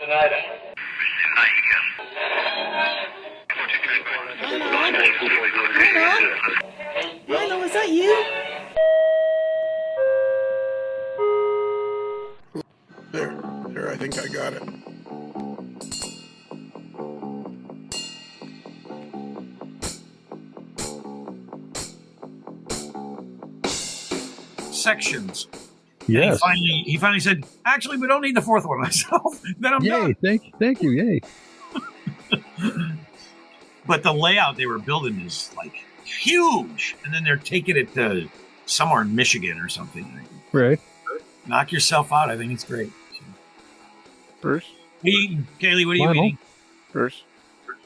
Hello, is that you? There, I think I got it. Sections. Yes. And he finally said, actually, we don't need the fourth one myself. Then I'm done. Thank you, yay. But the layout they were building is like huge. And then they're taking it to somewhere in Michigan or something. Right. Knock yourself out. I think it's great. Bruce? Kaylee, what are Lionel? you eating? Bruce?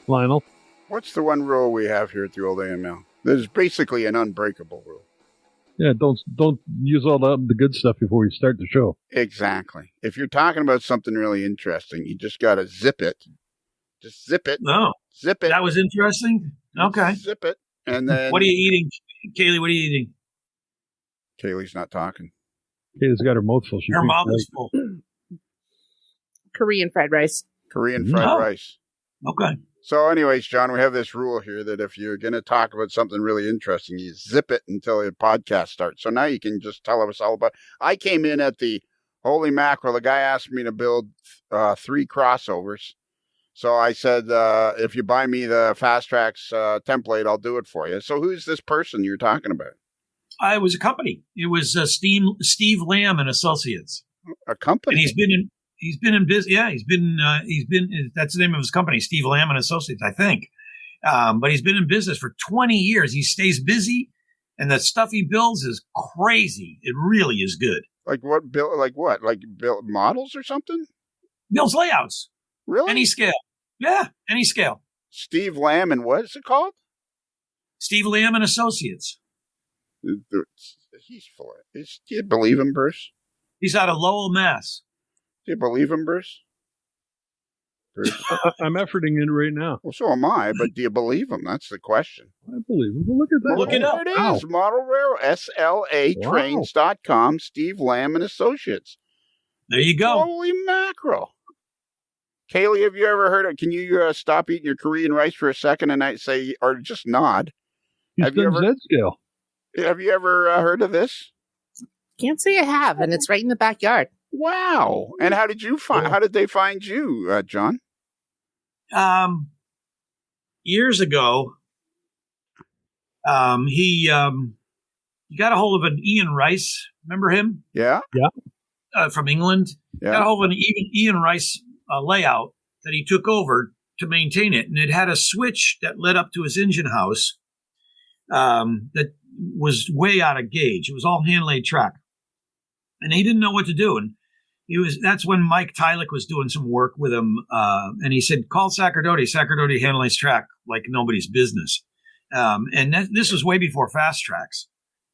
Lionel? What's the one rule we have here at the old AML? There's basically an unbreakable rule. Yeah, don't use all the good stuff before you start the show. Exactly. If you're talking about something really interesting, you just got to zip it. Just zip it. No. Zip it. That was interesting? Okay. Zip it. And then... What are you eating? Kaylee, what are you eating? Kaylee's not talking. Kaylee's got her mouth full. Her mouth is full. Korean fried rice. Korean fried rice. Okay. So anyways, John, we have this rule here that if you're going to talk about something really interesting, you zip it until the podcast starts. So now you can just tell us all about. I came in at the Holy Mackerel. The guy asked me to build 3 crossovers. So I said, if you buy me the Fast Tracks template, I'll do it for you. So who's this person you're talking about? It was a company. It was Steve Lamb and Associates. A company? And he's been in business. Yeah, he's been, that's the name of his company, Steve Lamb and Associates, I think. But he's been in business for 20 years. He stays busy, and the stuff he builds is crazy. It really is good. Like what? Like build models or something? Builds layouts. Really? Any scale. Yeah, any scale. Steve Lamb and what is it called? Steve Lamb and Associates. He's full of it. Do you believe him, Bruce? He's out of Lowell, Mass. Do you believe him, Bruce? I'm efforting it right now. Well, so am I, but do you believe him? That's the question. I believe him. Well, look at that. Look it up. There it is. Model Railroad, SLAtrains.com, Steve Lamb and Associates. There you go. Holy mackerel. Kaylee, have you ever heard of, can you stop eating your Korean rice for a second and I say, or just nod? He's done Z-scale. Have you ever heard of this? Can't say I have, and it's right in the backyard. Wow. And how did they find you, John? Years ago, he got a hold of an Ian Rice. Remember him? Yeah. From England. Yeah. Got a hold of an Ian Rice layout that he took over to maintain it. And it had a switch that led up to his engine house that was way out of gauge. It was all hand-laid track. And he didn't know what to do. And that's when Mike Tylick was doing some work with him. And he said, call Sacerdote. Sacerdote handles track like nobody's business. And this was way before Fast Tracks,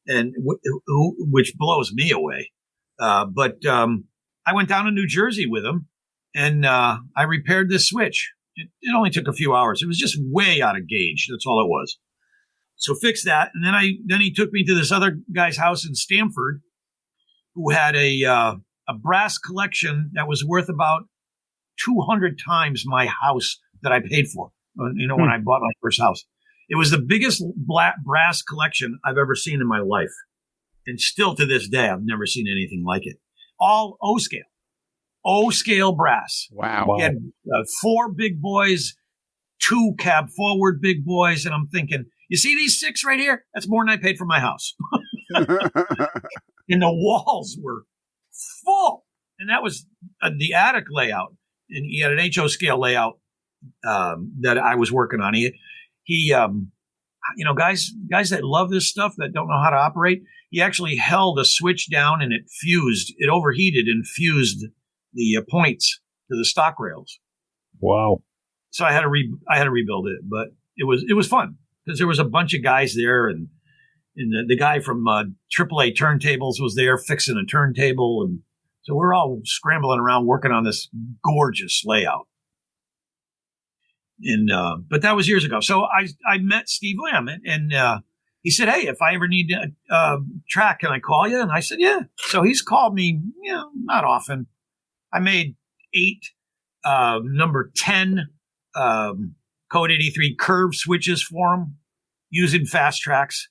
and which blows me away. But I went down to New Jersey with him, and I repaired this switch. It only took a few hours. It was just way out of gauge. That's all it was. So fix that. And then he took me to this other guy's house in Stamford who had a brass collection that was worth about 200 times my house that I paid for, when I bought my first house. It was the biggest brass collection I've ever seen in my life. And still to this day, I've never seen anything like it. All O-scale brass. Wow. He had 4 big boys, 2 cab forward big boys. And I'm thinking, you see these 6 right here? That's more than I paid for my house. And the walls were full. And that was the attic layout. And he had an HO scale layout that I was working on. He guys that love this stuff that don't know how to operate, he actually held a switch down and it fused. It overheated and fused the points to the stock rails. Wow. So I had to rebuild it, but it was fun because there was a bunch of guys there, and the guy from AAA Turntables was there fixing a turntable, and so we're all scrambling around working on this gorgeous layout. And but that was years ago. So I met Steve Lamb, and he said, "Hey, if I ever need a track, can I call you?" And I said, "Yeah." So he's called me, not often. I made 8 number 10 Code 83 curve switches for them using fast tracks.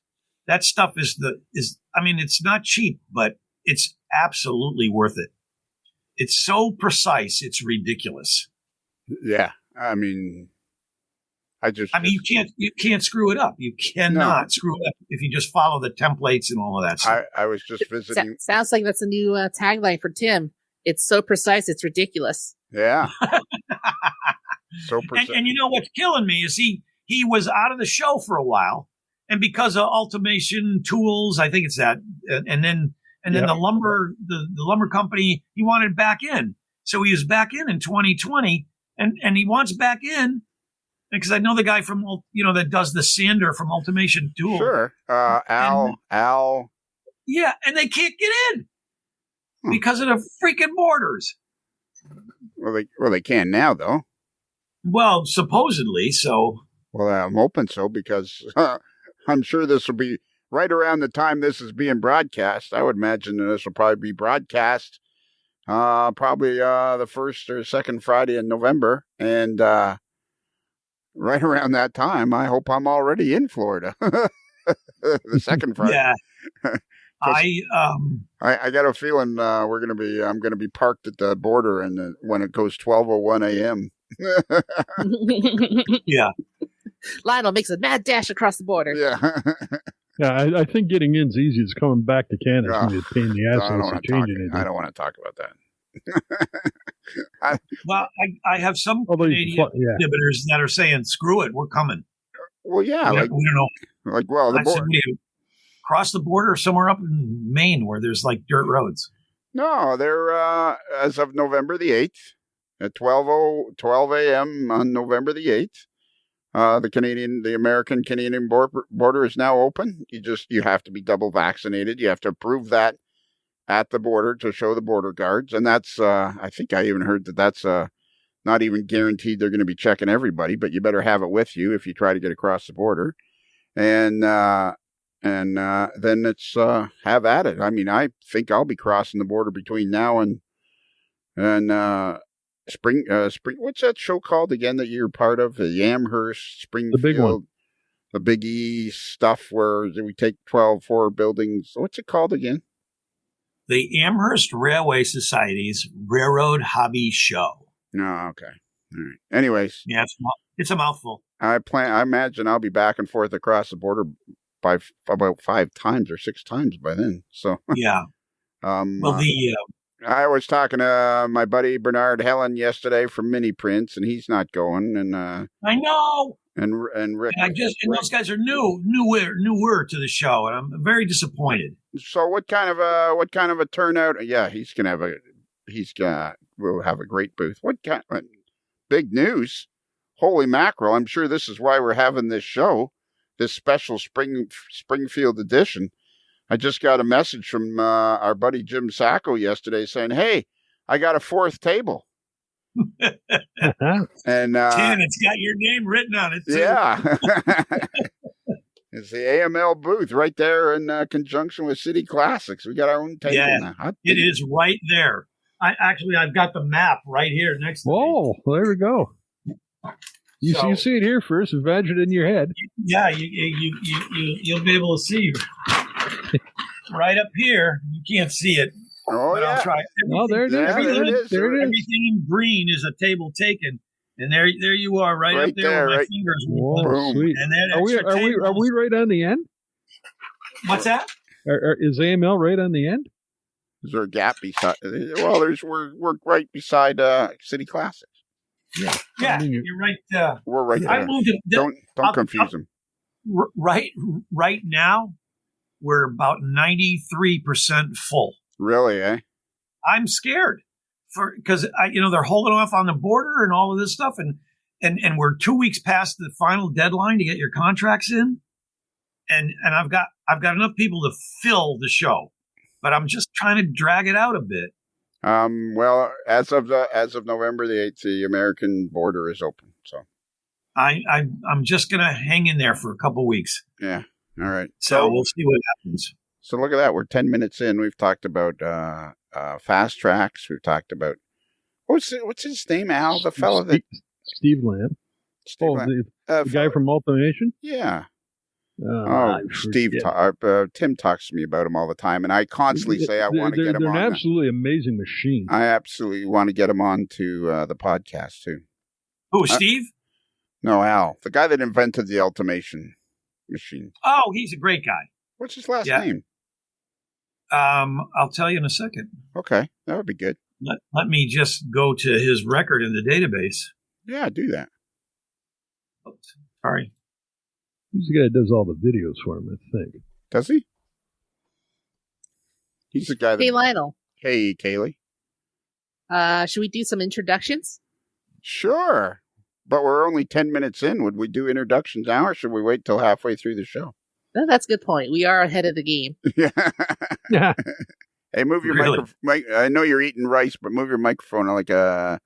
That stuff is it's not cheap, but it's absolutely worth it. It's so precise, it's ridiculous. Yeah. I mean, you can't screw it up. You cannot screw it up if you just follow the templates and all of that stuff. I was just visiting. Sounds like that's a new tagline for Tim. It's so precise, it's ridiculous. Yeah. So precise. And you know what's killing me is he was out of the show for a while, and because of Ultimation Tools, I think it's that, and then the lumber company, he wanted back in, so he was back in 2020, and he wants back in. Because I know the guy from, that does the sander from Ultimation Tools. Sure. Al. Yeah, and they can't get in because of the freaking borders. Well, they can now, though. Well, supposedly, so. Well, I'm hoping so, because I'm sure this will be right around the time this is being broadcast. I would imagine that this will probably be broadcast probably the first or second Friday in November. And right around that time, I hope I'm already in Florida. The second Friday. Yeah. I got a feeling I'm gonna be parked at the border, and when it goes 12:01 a.m. Yeah. Lionel makes a mad dash across the border. Yeah. Yeah, I think getting in's easy. It's coming back to Canada. It's going to be a pain in the ass. I don't want to talk about that. I have some Canadian exhibitors that are saying, "Screw it, we're coming." Well, yeah, we don't know. Like, well, the border. Cross the border somewhere up in Maine where there's like dirt roads. No, they're as of November the 8th at 12 a.m. on November the 8th. The American-Canadian border is now open. You have to be double vaccinated. You have to prove that at the border to show the border guards. And that's, I think I even heard that's not even guaranteed they're going to be checking everybody, but you better have it with you if you try to get across the border. And then it's have at it. I mean, I think I'll be crossing the border between now and spring. What's that show called again that you're part of? The Amherst-Springfield, the big one, the Big E stuff where we take 4 buildings. What's it called again? The Amherst Railway Society's Railroad Hobby Show. No, okay, all right. Anyways, yeah, it's a mouthful. I imagine I'll be back and forth across the border by about 5 times or 6 times by then. So yeah. I was talking to my buddy Bernard Helen yesterday from Mini Prints, and he's not going. And I know. And Rick, and those guys are newer to the show, and I'm very disappointed. So what kind of a turnout? Yeah, we'll have a great booth. What kind of big news? Holy mackerel! I'm sure this is why we're having this show. This special Springfield edition. I just got a message from our buddy Jim Sacco yesterday saying, "Hey, I got a 4th table." And Dan, it's got your name written on it too. Yeah. It's the AML booth right there in conjunction with City Classics. We got our own table now. It is right there. I've got the map right here next to me. Whoa, well, there we go. You see it here first. Imagine it in your head. Yeah, you'll be able to see right up here. You can't see it. Oh, yeah. I'll try. There it is. Everything in green is a table taken, and there you are, right up there where my fingers. Whoa, sweet. And then are we right on the end? What's that? Is AML right on the end? Is there a gap beside? Well, we're right beside City Classics. Yeah, you're right. We're right there. I moved it. Don't confuse them. Right now, we're about 93% full. Really, eh? I'm scared because they're holding off on the border and all of this stuff, and we're 2 weeks past the final deadline to get your contracts in, and I've got enough people to fill the show, but I'm just trying to drag it out a bit. Well, as of November the 8th, the American border is open. So I'm just gonna hang in there for a couple weeks. Yeah. All right. So we'll see what happens. So look at that. We're 10 minutes in. We've talked about fast tracks. We've talked about What's his name, Al? The fellow that... Steve Lamb. Steve The Lamb. guy from Ultimation? Yeah. Steve. Tim talks to me about him all the time, and I constantly say I want to get him on. They're an absolutely amazing machine. I absolutely want to get him on to the podcast, too. Who, Steve? No, Al. The guy that invented the Ultimation machine. Oh, he's a great guy. What's his last name? I'll tell you in a second. Okay, that would be good. Let me just go to his record in the database. Yeah, do that. Oops, sorry. He's the guy that does all the videos for him, I think. Does he? He's the guy that... Hey, Lionel. Hey, Kaylee. Should we do some introductions? Sure. But we're only 10 minutes in. Would we do introductions now, or should we wait till halfway through the show? Oh, that's a good point. We are ahead of the game. Yeah. Hey, move your microphone. I know you're eating rice, but move your microphone like a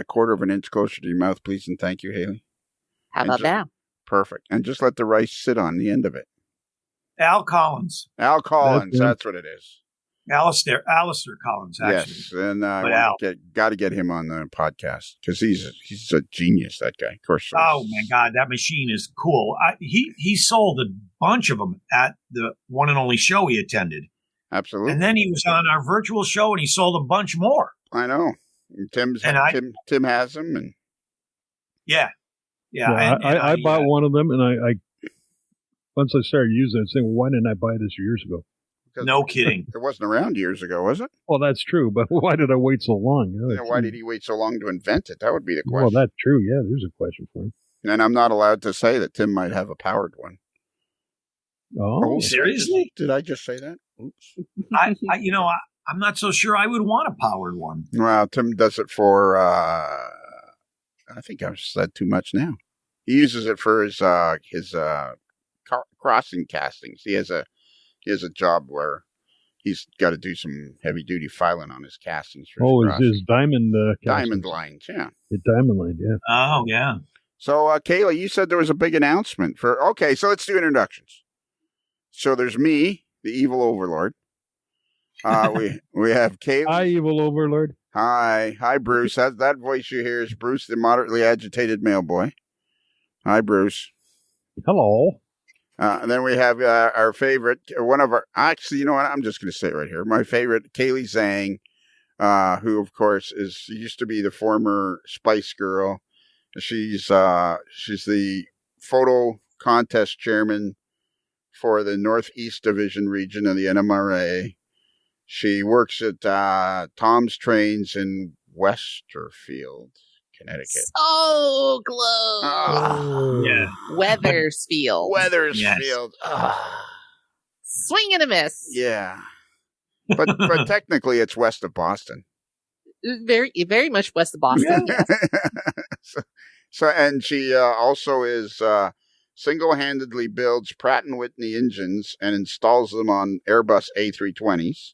quarter of an inch closer to your mouth, please, and thank you, Haley. How about that? Perfect. And just let the rice sit on the end of it. Al Collins. Al Collins, that's what it is. Alistair Collins, actually. Yes, and got to get him on the podcast because he's a genius, that guy. Of course. Oh, my God, that machine is cool. He sold a bunch of them at the one and only show he attended. Absolutely. And then he was on our virtual show, and he sold a bunch more. I know. Tim has them. And Yeah. I bought one of them, and I once I started using it, I was saying, why didn't I buy this years ago? No kidding. It wasn't around years ago, was it? Well, that's true, but why did I wait so long? Why did he wait so long to invent it? That would be the question. Well, that's true. Yeah, there's a question for him. And I'm not allowed to say that Tim might have a powered one. Oh, seriously? Did I just say that? Oops. I'm not so sure I would want a powered one. Well, Tim does it for, I think I've said too much now. He uses it for his crossing castings. He has a job where he's got to do some heavy duty filing on his castings. For his diamond diamond lines, yeah. The diamond line, yeah. Oh, yeah. So, Kayla, you said there was a big announcement okay, so let's do introductions. So there's me, the evil overlord. We have Kayla. Hi, evil overlord. Hi, Bruce. That voice you hear is Bruce, the moderately agitated mail boy. Hi, Bruce. Hello. And then we have our favorite, actually, you know what? I'm just going to say it right here. My favorite, Kaylee Zhang, who, of course, used to be the former Spice Girl. She's the photo contest chairman for the Northeast Division region of the NMRA. She works at Tom's Trains in Westerfield, Connecticut. So close. Yeah. Wethersfield. Wethersfield. Yes. Swing and a miss. Yeah. But technically it's west of Boston. Very, very much west of Boston. Yeah. So and she also is single-handedly builds Pratt & Whitney engines and installs them on Airbus A320s.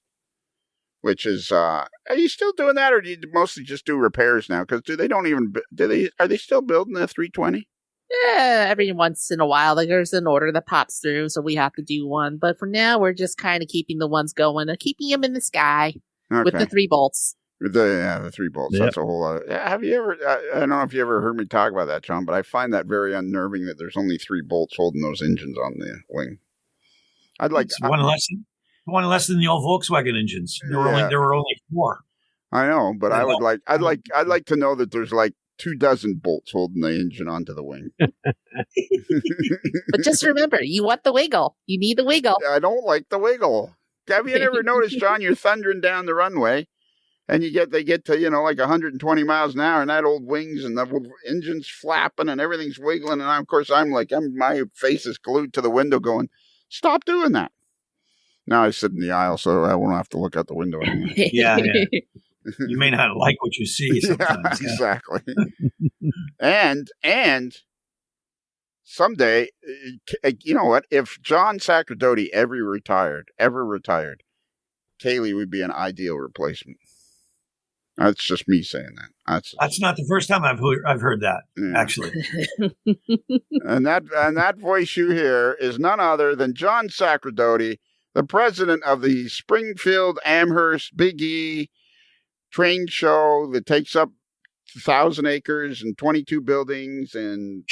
Which is, are you still doing that, or do you mostly just do repairs now? Because are they still building the 320? Yeah, every once in a while, there's an order that pops through, so we have to do one. But for now, we're just kind of keeping the ones going, keeping them in the sky with the 3 bolts. The 3 bolts. Yep. That's a whole lot. Have you ever? I don't know if you ever heard me talk about that, John, but I find that very unnerving that there's only 3 bolts holding those engines on the wing. It's one less than the old Volkswagen engines. There were only 4. I know, but I'd like to know that there's like 24 bolts holding the engine onto the wing. But just remember, you want the wiggle. You need the wiggle. I don't like the wiggle. Have you ever noticed, John, you're thundering down the runway and they get to, like 120 miles an hour and that old wings and the engine's flapping and everything's wiggling. And my face is glued to the window going, stop doing that. Now I sit in the aisle, so I won't have to look out the window anymore. Yeah. You may not like what you see sometimes. Yeah, exactly. and someday, you know what? If John Sacerdote ever retired, Kaylee would be an ideal replacement. That's just me saying that. That's not the first time I've heard that, actually. and that voice you hear is none other than John Sacerdote, the president of the Springfield, Amherst, Big E, train show that takes up 1,000 acres and 22 buildings and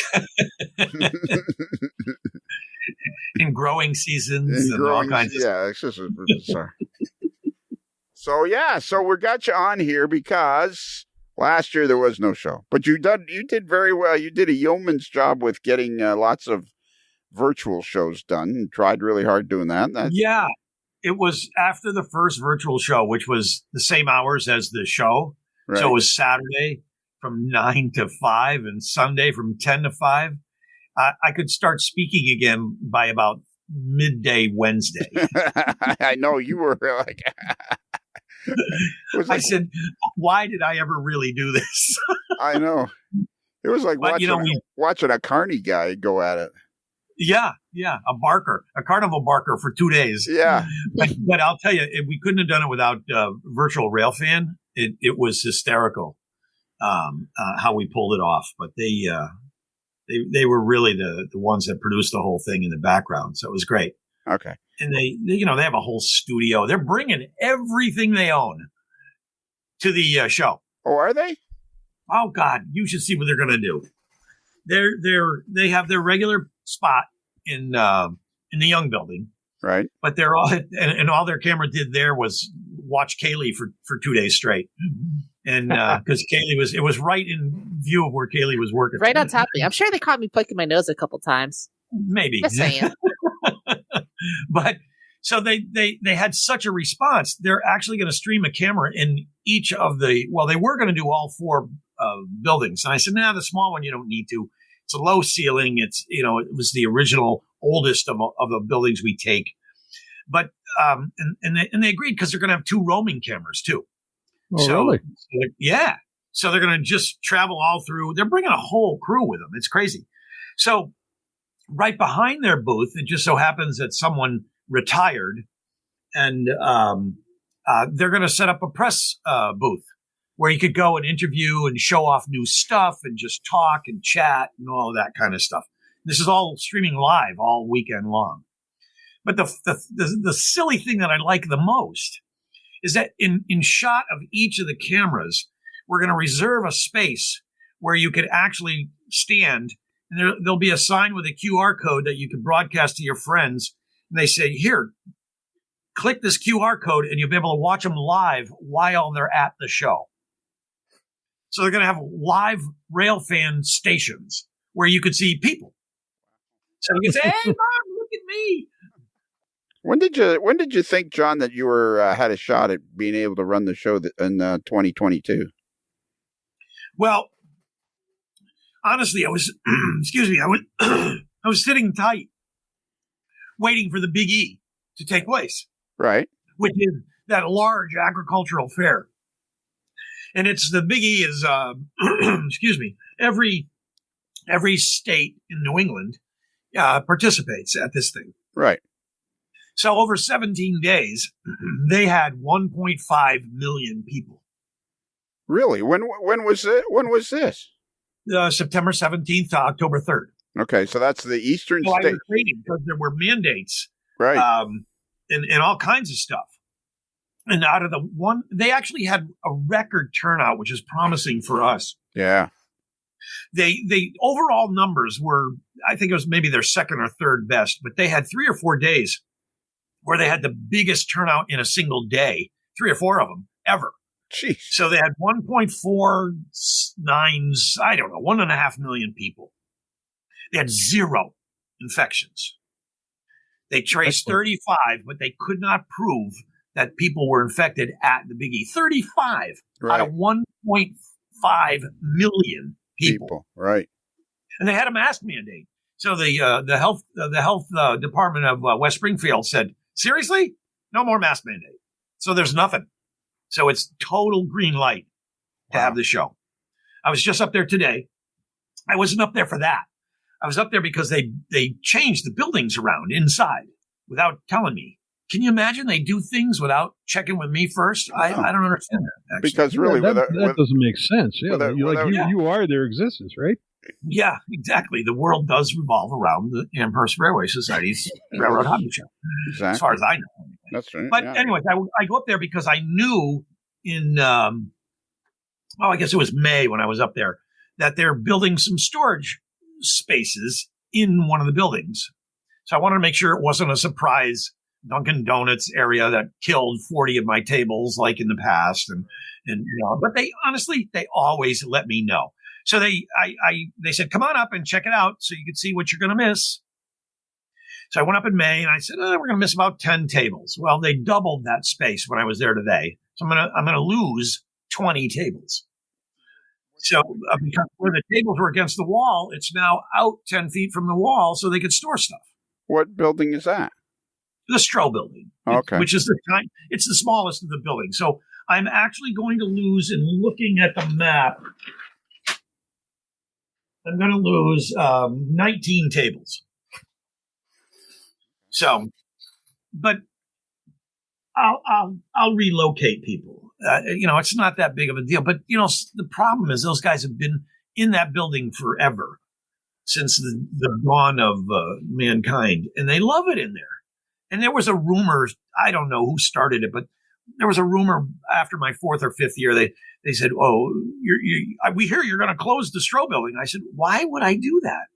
in growing seasons and all kinds of stuff. Yeah, it's just bizarre. So we got you on here because last year there was no show, but you did very well. You did a yeoman's job with getting lots of virtual shows done and tried really hard doing that. Yeah, it was after the first virtual show, which was the same hours as the show. Right. So it was Saturday from 9 to 5 and Sunday from 10 to 5. I could start speaking again by about midday Wednesday. I know you were like... I said, why did I ever really do this? I know. It was like watching a carny guy go at it. Yeah. A carnival barker for 2 days. Yeah. But I'll tell you, we couldn't have done it without virtual Railfan. It was hysterical how we pulled it off. But they were really the ones that produced the whole thing in the background. So it was great. Okay. And they have a whole studio. They're bringing everything they own to the show. Oh, are they? Oh God, you should see what they're going to do. They have their regular spot in the Young Building, right? But they're all and all their camera did there was watch Kaylee for 2 days straight, and because it was right in view of where Kaylee was working, right on top of me. I'm sure they caught me picking my nose a couple times. Maybe. Just saying. But so they had such a response. They're actually going to stream a camera in each of they were going to do all 4 buildings. And I said, the small one, you don't need to. It's a low ceiling. It's, it was the original oldest of the buildings we take. But, and they agreed because they're going to have 2 roaming cameras too. Oh, really? Yeah. So they're going to just travel all through. They're bringing a whole crew with them. It's crazy. So right behind their booth, it just so happens that someone retired, and they're going to set up a press booth where you could go and interview and show off new stuff and just talk and chat and all that kind of stuff. This is all streaming live all weekend long. But the silly thing that I like the most is that in shot of each of the cameras, we're going to reserve a space where you could actually stand. And there'll be a sign with a QR code that you can broadcast to your friends. And they say, here, click this QR code and you'll be able to watch them live while they're at the show. So they're going to have live Railfan stations where you could see people. So you can say, hey, Mom, look at me. When did you think, John, that you had a shot at being able to run the show in 2022? Well, honestly, I was, I was sitting tight, waiting for the Big E to take place. Right. Which is that large agricultural fair. And the Big E is, every state in New England participates at this thing. Right. So over 17 days, they had 1.5 million people. Really? When was it? When was this? September 17th to October 3rd. Okay, so that's the eastern state. I was waiting because there were mandates, right? And all kinds of stuff. And out of they actually had a record turnout, which is promising for us. Yeah. They overall numbers were, I think it was maybe their second or third best, but they had 3 or 4 days where they had the biggest turnout in a single day, 3 or 4 of them ever. Jeez. So they had 1.49, 1.5 million people. They had 0 infections. They traced 35, but they could not prove that people were infected at the Big E. 35 out of 1.5 million people. Right. And they had a mask mandate. So the health department of West Springfield said, seriously? No more mask mandate. So there's nothing. So it's total green light to have the show. I was just up there today. I wasn't up there for that. I was up there because they changed the buildings around inside without telling me. Can you imagine they do things without checking with me first? I don't understand that, actually. Because really, that doesn't make sense. Yeah, you are their existence, right? Yeah, exactly. The world does revolve around the Amherst Railway Society's Railroad Hobby Show, as far as I know. That's right. But anyways, I go up there because I knew in, I guess it was May when I was up there, that they're building some storage spaces in one of the buildings. So I wanted to make sure it wasn't a surprise Dunkin' Donuts area that killed 40 of my tables like in the past. But they always let me know. So they said, come on up and check it out so you can see what you're going to miss. So I went up in May and I said, we're going to miss about 10 tables. Well, they doubled that space when I was there today. So I'm going to lose 20 tables. So because where the tables were against the wall, it's now out 10 feet from the wall so they could store stuff. What building is that? The Stroh building, okay, which is it's the smallest of the buildings. So I'm actually going to lose, in looking at the map, I'm going to lose 19 tables. So, but I'll relocate people. It's not that big of a deal. But the problem is those guys have been in that building forever, since the dawn of mankind, and they love it in there. And there was a rumor, I don't know who started it, but there was a rumor after my 4th or 5th year. They said, we hear you're going to close the Stroh building. I said, why would I do that?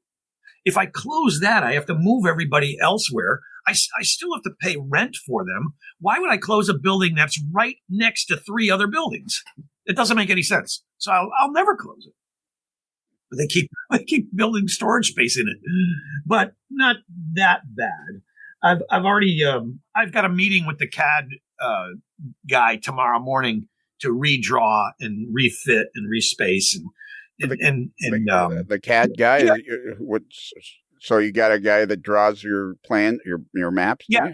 If I close that, I have to move everybody elsewhere. I still have to pay rent for them. Why would I close a building that's right next to 3 other buildings? It doesn't make any sense. So I'll never close it. But they keep building storage space in it, but not that bad. I've already I've got a meeting with the CAD guy tomorrow morning to redraw and refit and respace the CAD guy. Yeah. So you got a guy that draws your plan, your maps? Yeah.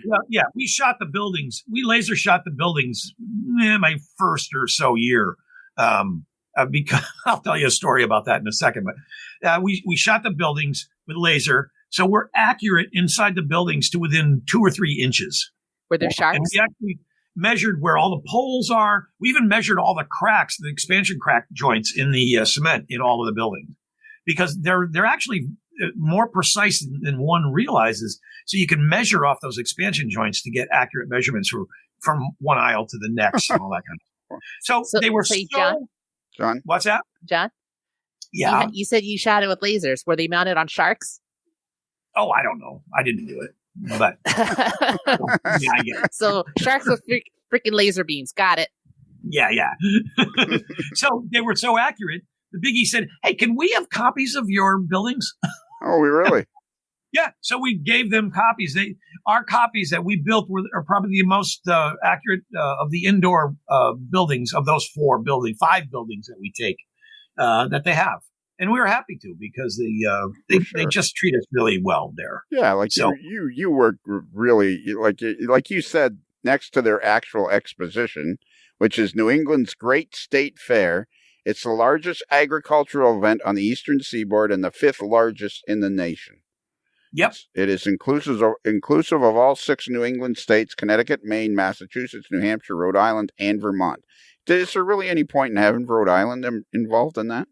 We shot the buildings. We laser shot the buildings my first or so year. Because I'll tell you a story about that in a second. But we shot the buildings with laser, so we're accurate inside the buildings to within 2 or 3 inches. Were there sharks? And we actually measured where all the poles are. We even measured all the cracks, the expansion crack joints in the cement in all of the buildings, because they're actually more precise than one realizes. So you can measure off those expansion joints to get accurate measurements from one aisle to the next and all that kind of stuff. So they were John? What's that? John? Yeah. You said you shot it with lasers. Were they mounted on sharks? Oh, I don't know. I didn't do it. But yeah, I get it. So sharks with freaking laser beams. Got it. Yeah. So they were so accurate. The biggie said, hey, can we have copies of your buildings? Oh, we really? Yeah. So we gave them copies. Our copies that we built are probably the most accurate of the indoor buildings of those 5 buildings that we take that they have. And we were happy to, because they just treat us really well there. Yeah, like so, you work really, like you said, next to their actual exposition, which is New England's Great State Fair. It's the largest agricultural event on the Eastern Seaboard and the 5th largest in the nation. Yep. It is inclusive of all 6 New England states: Connecticut, Maine, Massachusetts, New Hampshire, Rhode Island, and Vermont. Is there really any point in having Rhode Island involved in that?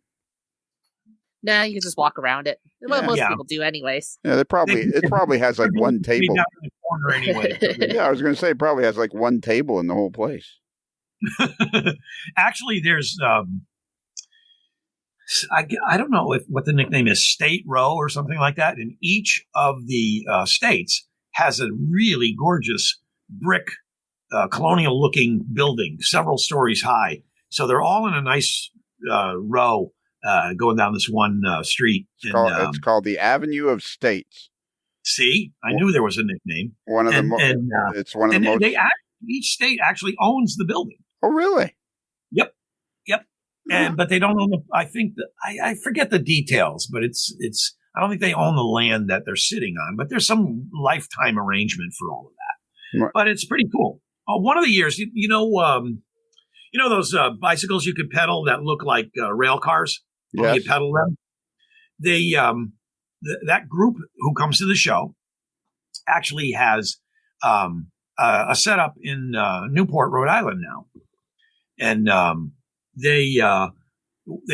Nah, you can just walk around it. Well, most people do anyways. Yeah, it probably has like one table. Down in the corner anyway. Yeah, I was going to say it probably has like one table in the whole place. Actually, there's I don't know what the nickname is, State Row or something like that. And each of the states has a really gorgeous brick colonial-looking building, several stories high. So they're all in a nice row going down this one street. It's called the Avenue of States. See, I knew there was a nickname. It's one of the most. Each state actually owns the building. Oh, really? Yep. But they don't own I think I forget the details, but it's. I don't think they own the land that they're sitting on, but there's some lifetime arrangement for all of that. Right. But it's pretty cool. One of the years, you know those bicycles you could pedal that look like rail cars? Yes. You pedal them. They that group who comes to the show actually has a setup in Newport, Rhode Island now, and they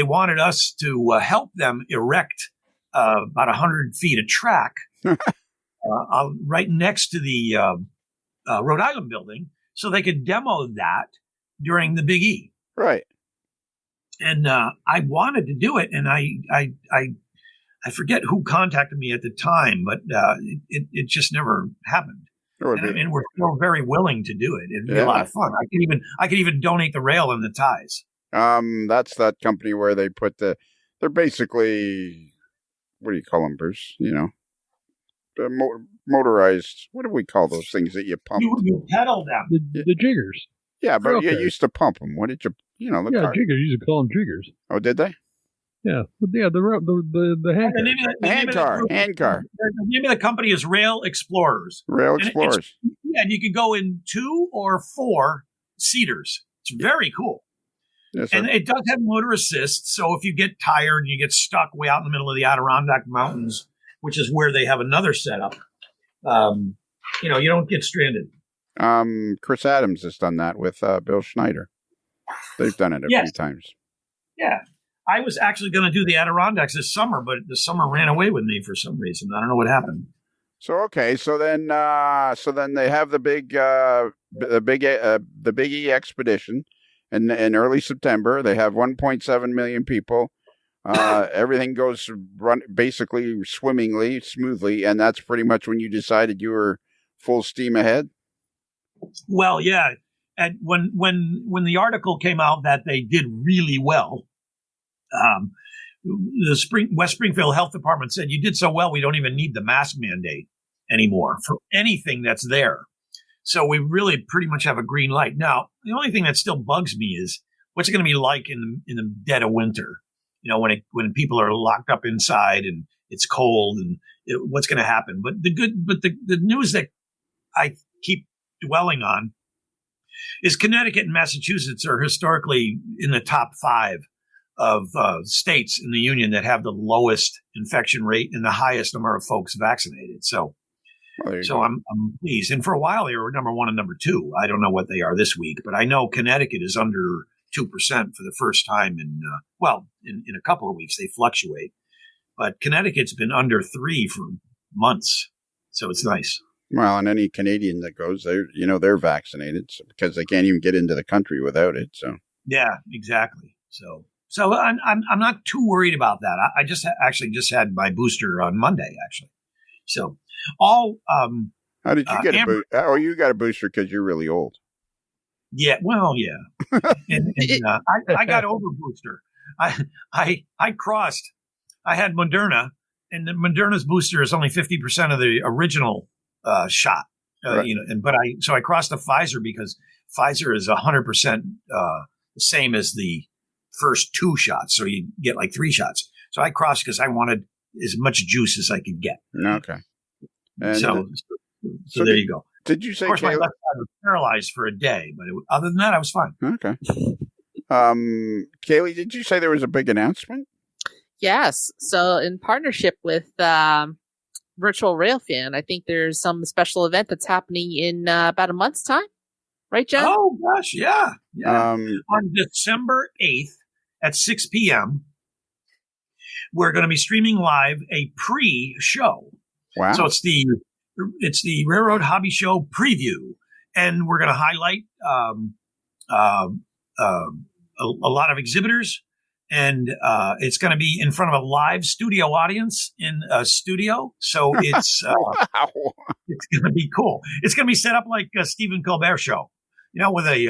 wanted us to help them erect about 100 feet of track right next to the Rhode Island building, so they could demo that during the Big E. Right. And I wanted to do it, and I forget who contacted me at the time, but it just never happened. And we're still very willing to do it. It'd be a lot of fun. I could even donate the rail and the ties. That's that company where they put they're basically, what do you call them, Bruce? Motorized. What do we call those things that you pump? You pedal them. The jiggers. Yeah, but you used to pump them. What did you? Jiggers. You used to call them jiggers. Oh, did they? Yeah, the hand car. Hand car. The name of the company is Rail Explorers. Rail Explorers. And you can go in 2 or 4 seaters. It's very cool. Yes, and it does have motor assist, so if you get tired and you get stuck way out in the middle of the Adirondack Mountains, which is where they have another setup, you don't get stranded. Chris Adams has done that with Bill Schneider. They've done it a few times. Yeah. I was actually going to do the Adirondacks this summer, but the summer ran away with me for some reason. I don't know what happened. So then they have the Big E expedition in early September. They have 1.7 million people. Everything goes basically swimmingly, smoothly, and that's pretty much when you decided you were full steam ahead. Well, yeah, and when the article came out that they did really well. The West Springfield Health Department said, you did so well, we don't even need the mask mandate anymore for anything that's there. So we really pretty much have a green light. Now, the only thing that still bugs me is what's it going to be like in the dead of winter? When people are locked up inside and it's cold, and what's going to happen? But the news that I keep dwelling on is Connecticut and Massachusetts are historically in the top 5 of states in the union that have the lowest infection rate and the highest number of folks vaccinated. So I'm pleased. And for a while they were number 1 and number 2. I don't know what they are this week, but I know Connecticut is under 2% for the first time in a couple of weeks. They fluctuate, but Connecticut's been under 3 for months. So it's nice. Well, and any Canadian that goes there, they're vaccinated because they can't even get into the country without it. So yeah, exactly. So I'm not too worried about that. I just had my booster on Monday, actually. So how did you get a booster? Oh, you got a booster because you're really old. Yeah, well, yeah. and I got over booster. I crossed. I had Moderna, and the Moderna's booster is only 50% of the original shot. Right. So I crossed to Pfizer because Pfizer is 100% the same as the first 2 shots, so you get like 3 shots. So I crossed because I wanted as much juice as I could get. Okay. And so there you go. Did you say? Of course, my left side was paralyzed for a day, but other than that, I was fine. Okay. Kaylee, did you say there was a big announcement? Yes. So in partnership with Virtual Railfan, I think there's some special event that's happening in about a month's time. Right, John? Oh, gosh, yeah. On December 8th at 6 p.m., we're going to be streaming live a pre-show. Wow. So it's the Railroad Hobby Show preview, and we're going to highlight a lot of exhibitors, and it's going to be in front of a live studio audience in a studio. So it's it's going to be cool. It's going to be set up like a Stephen Colbert show. With a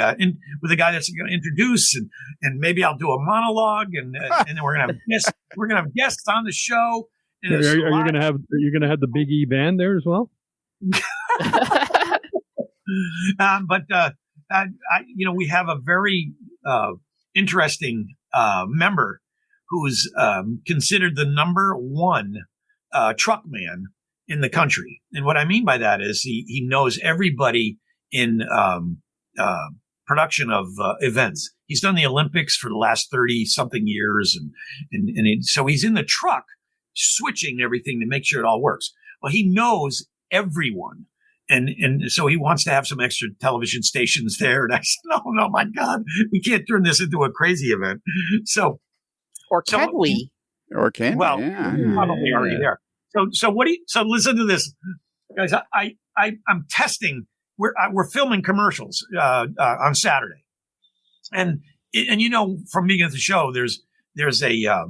guy that's going to introduce, and maybe I'll do a monologue, and then we're going to have guests. We're going to have guests on the show. Are you going to have the Big E band there as well? We have a very interesting member who's considered the number 1 truck man in the country, and what I mean by that is he knows everybody in production of events. He's done the Olympics for the last 30-something years, so he's in the truck switching everything to make sure it all works. Well, he knows everyone, and so he wants to have some extra television stations there. And I said, no, my God, we can't turn this into a crazy event. Can we? Or can well, we? Yeah. Probably already there. So listen to this, guys. I'm testing. We're filming commercials on Saturday, And from being at the show, there's a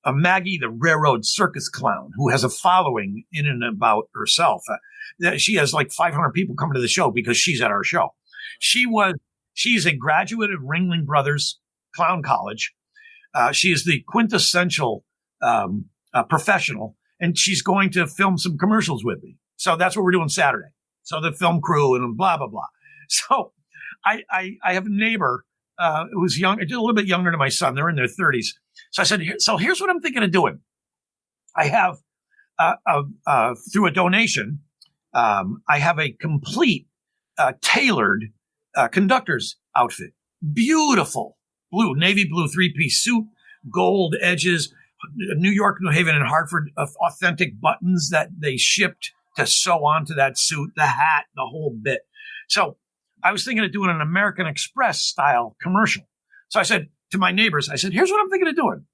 Maggie, the railroad circus clown, who has a following in and about herself. She has like 500 people coming to the show because she's at our show. She's a graduate of Ringling Brothers Clown College. She is the quintessential professional, and she's going to film some commercials with me. So that's what we're doing Saturday. So the film crew and blah, blah, blah. So I have a neighbor who's young, a little bit younger than my son. They're in their 30s. So I said, so here's what I'm thinking of doing. I have, through a donation, I have a complete tailored conductor's outfit. Beautiful blue, navy blue 3-piece suit, gold edges, New York, New Haven, and Hartford authentic buttons that they shipped to sew onto that suit, the hat, the whole bit. So I was thinking of doing an American Express style commercial. So I said to my neighbors, I said, here's what I'm thinking of doing.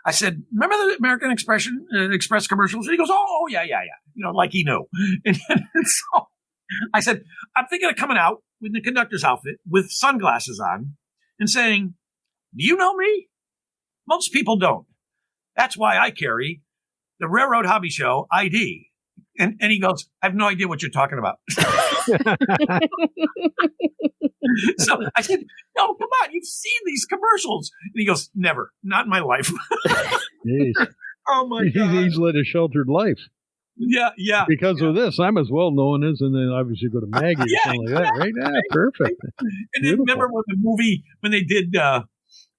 I said, remember the American Express commercials? And he goes, oh, yeah. Like he knew. And so I said, I'm thinking of coming out with the conductor's outfit with sunglasses on and saying, do you know me? Most people don't. That's why I carry the Railroad Hobby Show ID. And he goes, I have no idea what you're talking about. So I said, no, come on. You've seen these commercials. And he goes, never, not in my life. Oh, my God. He's led a sheltered life. Yeah. Because of this, I'm as well known as, and then obviously go to Maggie or something like that, right? Yeah, perfect. And then remember when they did, about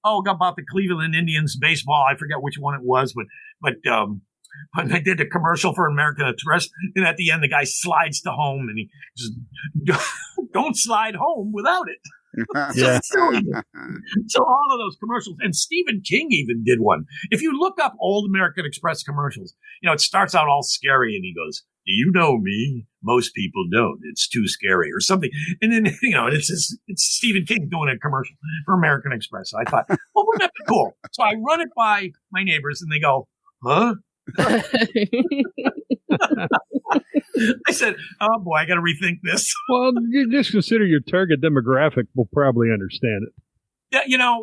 the Cleveland Indians baseball. I forget which one it was, but when they did the commercial for American Express, and at the end, the guy slides to home, and he just, don't slide home without it. Yeah. So all of those commercials, and Stephen King even did one. If you look up old American Express commercials, it starts out all scary, and he goes, do you know me? Most people don't. It's too scary or something. And then, it's Stephen King doing a commercial for American Express. So I thought, well, wouldn't that be cool? So I run it by my neighbors, and they go, huh? I said, oh boy, I got to rethink this. Well, you just consider your target demographic will probably understand it.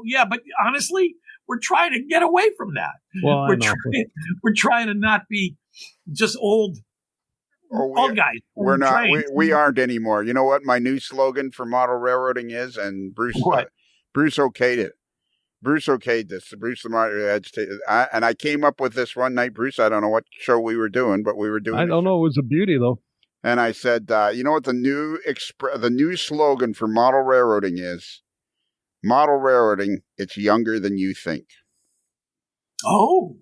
Yeah, but honestly, we're trying to get away from that. Well, we're trying to not be just old guys. We're not. We aren't anymore. You know what my new slogan for model railroading is? And Bruce okayed it. Bruce okayed this. Bruce Lamar agitated. And I came up with this one night, Bruce. I don't know what show we were doing, but we were doing. I don't know. It was a beauty, though. And I said, you know what the new slogan for model railroading is? Model railroading, it's younger than you think. Oh,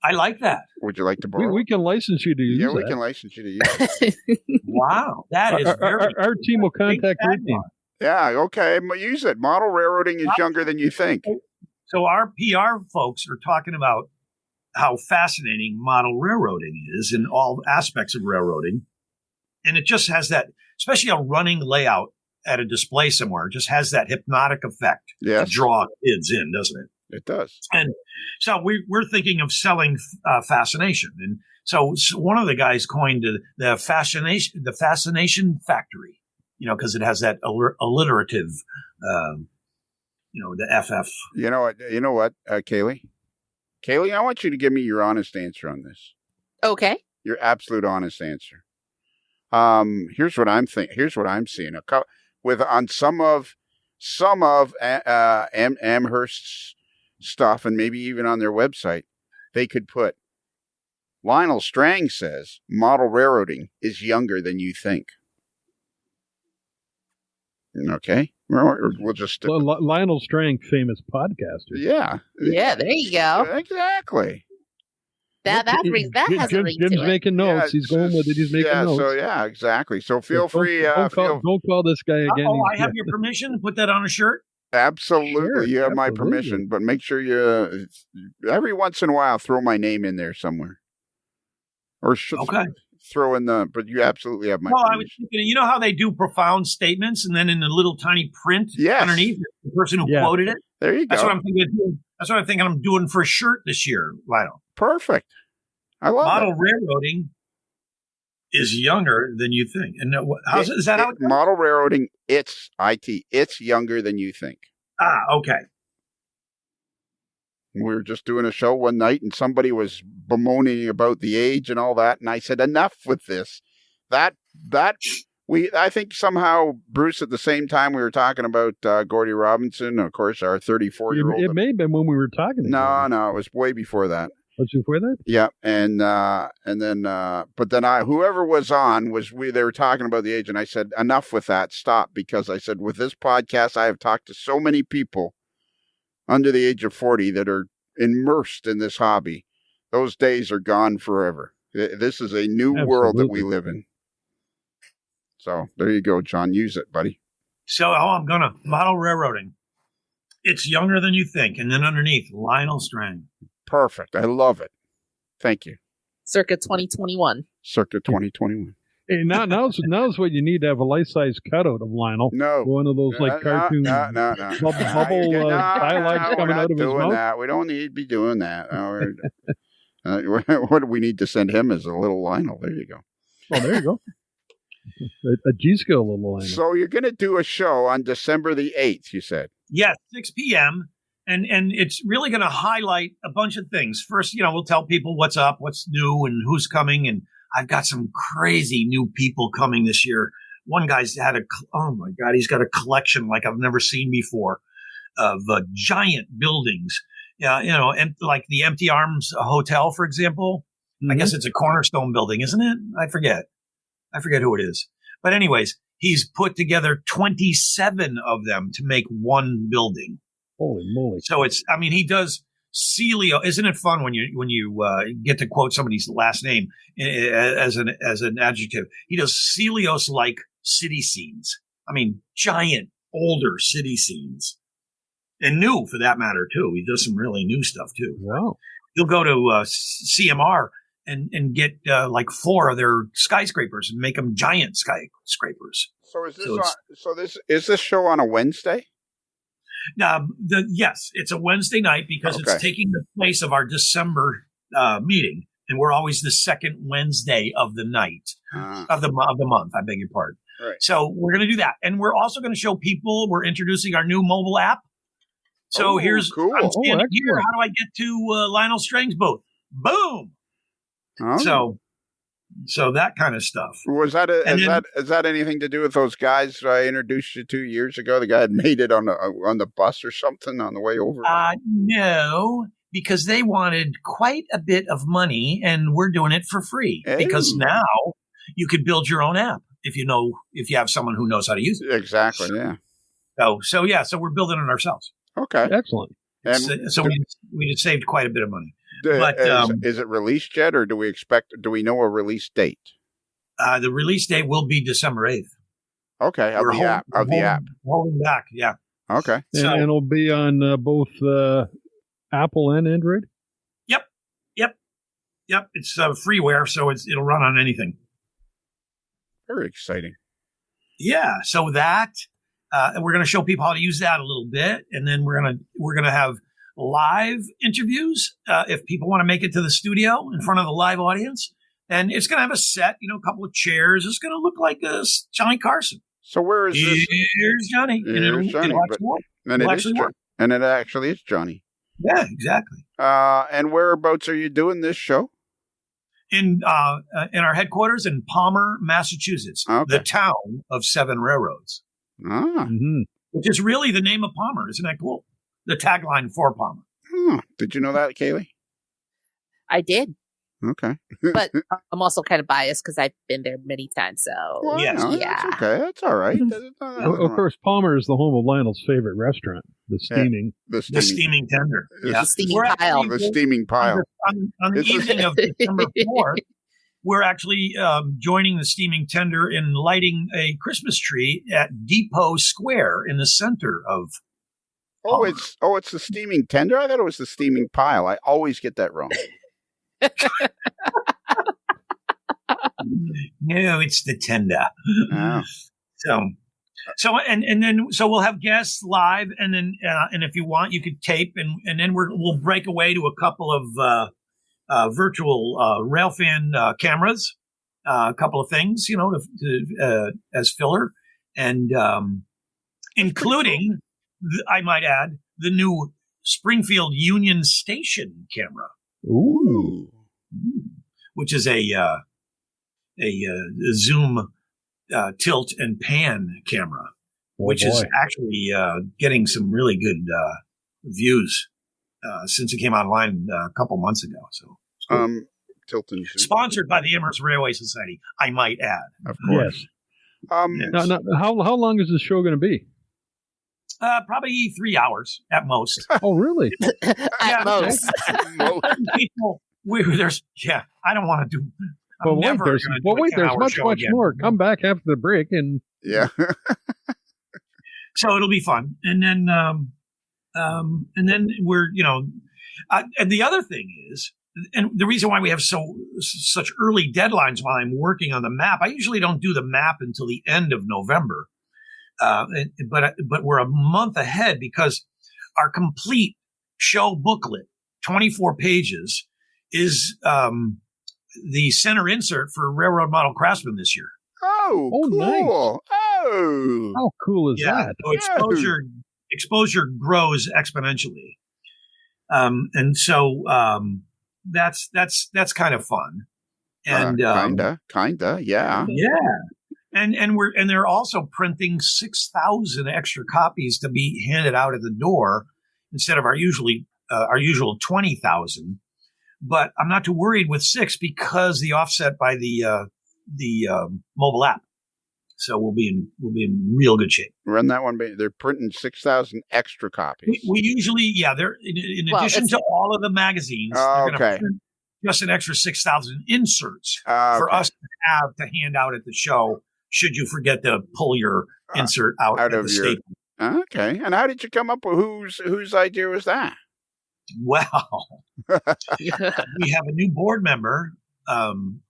I like that. Would you like to borrow? We can license you to use it. Yeah, we can license you to use it. Wow, that is our team will contact your team. Yeah, okay. Use it. Model railroading is younger than you think. So our PR folks are talking about how fascinating model railroading is in all aspects of railroading. And it just has that, especially a running layout at a display somewhere, just has that hypnotic effect to draw kids in, doesn't it? It does. And so we're thinking of selling fascination. And so one of the guys coined the fascination factory. Because it has that alliterative, the FF. You know what, Kaylee? Kaylee, I want you to give me your honest answer on this. Okay. Your absolute honest answer. Here's what I'm thinking. Here's what I'm seeing. On some of Amherst's stuff, and maybe even on their website, they could put, Lionel Strang says model railroading is younger than you think. Okay, we'll just stick with Lionel Strang, famous podcaster. Yeah, there you go. Exactly. That has a ring to it. Jim's making notes. He's going with it. He's making notes. So exactly. So feel free. Don't call this guy again. I have your permission to put that on a shirt. Absolutely, sure, you have my permission. But make sure you every once in a while throw my name in there somewhere. Or throw in but you absolutely have my permission. I was thinking, how they do profound statements, and then in the little tiny print underneath, the person who quoted it. There you go. That's what I'm thinking. That's what I'm thinking. I'm doing for a shirt this year, Lionel. Perfect. I love model railroading is younger than you think. And is that how it goes? Model railroading, it's IT. It's younger than you think. Okay. We were just doing a show one night, and somebody was bemoaning about the age and all that, and I said, enough with this. I think somehow, Bruce, at the same time we were talking about Gordy Robinson, of course, our 34-year-old. It may have been when we were talking. No, it was way before that. Was it before that? Yeah, and then whoever was on they were talking about the age, and I said, enough with that, stop, because I said, with this podcast, I have talked to so many people under the age of 40 that are immersed in this hobby. Those days are gone forever. This is a new world that we live in. So there you go, John. Use it, buddy. So I'm going to model railroading. It's younger than you think. And then underneath, Lionel Strang. Perfect. I love it. Thank you. Circa 2021. Circa 2021. Hey, now's what you need to have a life-size cutout of Lionel. No. One of those cartoon no. bubble dialogues coming out of his mouth. That. We don't need to be doing that. What do we need to send him as a little Lionel? There you go. Oh, there you go. A G-Skill little Lionel. So you're going to do a show on December the 8th, you said? Yes, 6 p.m., and it's really going to highlight a bunch of things. First, we'll tell people what's up, what's new, and who's coming, and I've got some crazy new people coming this year. One guy's he's got a collection like I've never seen before of giant buildings. Like the Empty Arms Hotel, for example. Mm-hmm. I guess it's a cornerstone building, isn't it? I forget who it is. But anyways, he's put together 27 of them to make one building. Holy moly. So he does Celio. Isn't it fun when you get to quote somebody's last name as an adjective? He does Celios-like city scenes. Giant, older city scenes. And new, for that matter, too. He does some really new stuff, too. Wow. He'll go to CMR and get like 4 of their skyscrapers and make them giant skyscrapers. So is this show on a Wednesday? Yes, it's a Wednesday night because it's taking the place of our December meeting, and we're always the second Wednesday of the night of the month. I beg your pardon. Right. So we're going to do that, and we're also going to show people. We're introducing our new mobile app. So here's cool. I'm standing here. How do I get to Lionel Strang's booth? Boom. Oh. So that kind of stuff. Was that is that anything to do with those guys I introduced you 2 years ago? The guy had made it on the bus or something on the way over. No, because they wanted quite a bit of money, and we're doing it for free. Hey. Because now you could build your own app if you have someone who knows how to use it. Exactly. Yeah. So we're building it ourselves. Okay. Excellent. So we just saved quite a bit of money. But is it released yet, or do we know a release date? The release date will be December 8th. Okay, of the app. Holding back, yeah. Okay. And it'll be on both Apple and Android? Yep. It's freeware, so it'll run on anything. Very exciting. Yeah, so that we're going to show people how to use that a little bit, and then we're gonna have live interviews if people want to make it to the studio in front of a live audience, and it's going to have a set, a couple of chairs. It's going to look like Johnny Carson. So where is this? Here's Johnny. Here's Johnny. And it actually is Johnny. Yeah, exactly. And whereabouts are you doing this show? In our headquarters in Palmer, Massachusetts, the town of 7 railroads. Which is really the name of Palmer. Isn't that cool? The tagline for Palmer. Did you know that, Kaylee? I did. Okay. But I'm also kind of biased because I've been there many times. So, yes. That's okay. That's all right. Of course, Palmer is the home of Lionel's favorite restaurant, the Steaming. The Steaming Tender. The Steaming Pile. The Steaming Pile. On the evening of December 4th, we're actually joining the Steaming Tender in lighting a Christmas tree at Depot Square in the center of Palmer. It's the Steaming Tender? I thought it was the Steaming Pile. I always get that wrong. No, it's the tender. Oh. So we'll have guests live, and then and if you want, you could tape, and then we'll break away to a couple of virtual Railfan cameras, a couple of things, as filler, and including, I might add, the new Springfield Union Station camera. Ooh. Which is a zoom tilt and pan camera, which is actually getting some really good views since it came online a couple months ago. So, cool. Tilt and zoom. Sponsored by the Amherst Railway Society, I might add. Of course. Yes. Now, how long is the show going to be? Probably 3 hours at most. Oh, really? At most. People, I don't want to do. Well, there's much more. Come back after the break and yeah. So it'll be fun, and then we're and the other thing is, and the reason why we have such early deadlines while I'm working on the map, I usually don't do the map until the end of November, but we're a month ahead because our complete show booklet, 24 pages, is the center insert for Railroad Model Craftsman this year. Oh, cool. Nice. Oh, how cool is that? So exposure grows exponentially, and so that's kind of fun, and kinda, yeah. And they're also printing 6,000 extra copies to be handed out at the door instead of our usual 20,000. But I'm not too worried with 6 because the offset by the mobile app. So we'll be in real good shape. Run that one. They're printing 6,000 extra copies. We usually, they're in addition to all of the magazines. They're going to print just an extra 6,000 inserts for us to have to hand out at the show. Should you forget to pull your insert out of the staple. Okay. And how did you come up with whose idea was that? Well, we have a new board member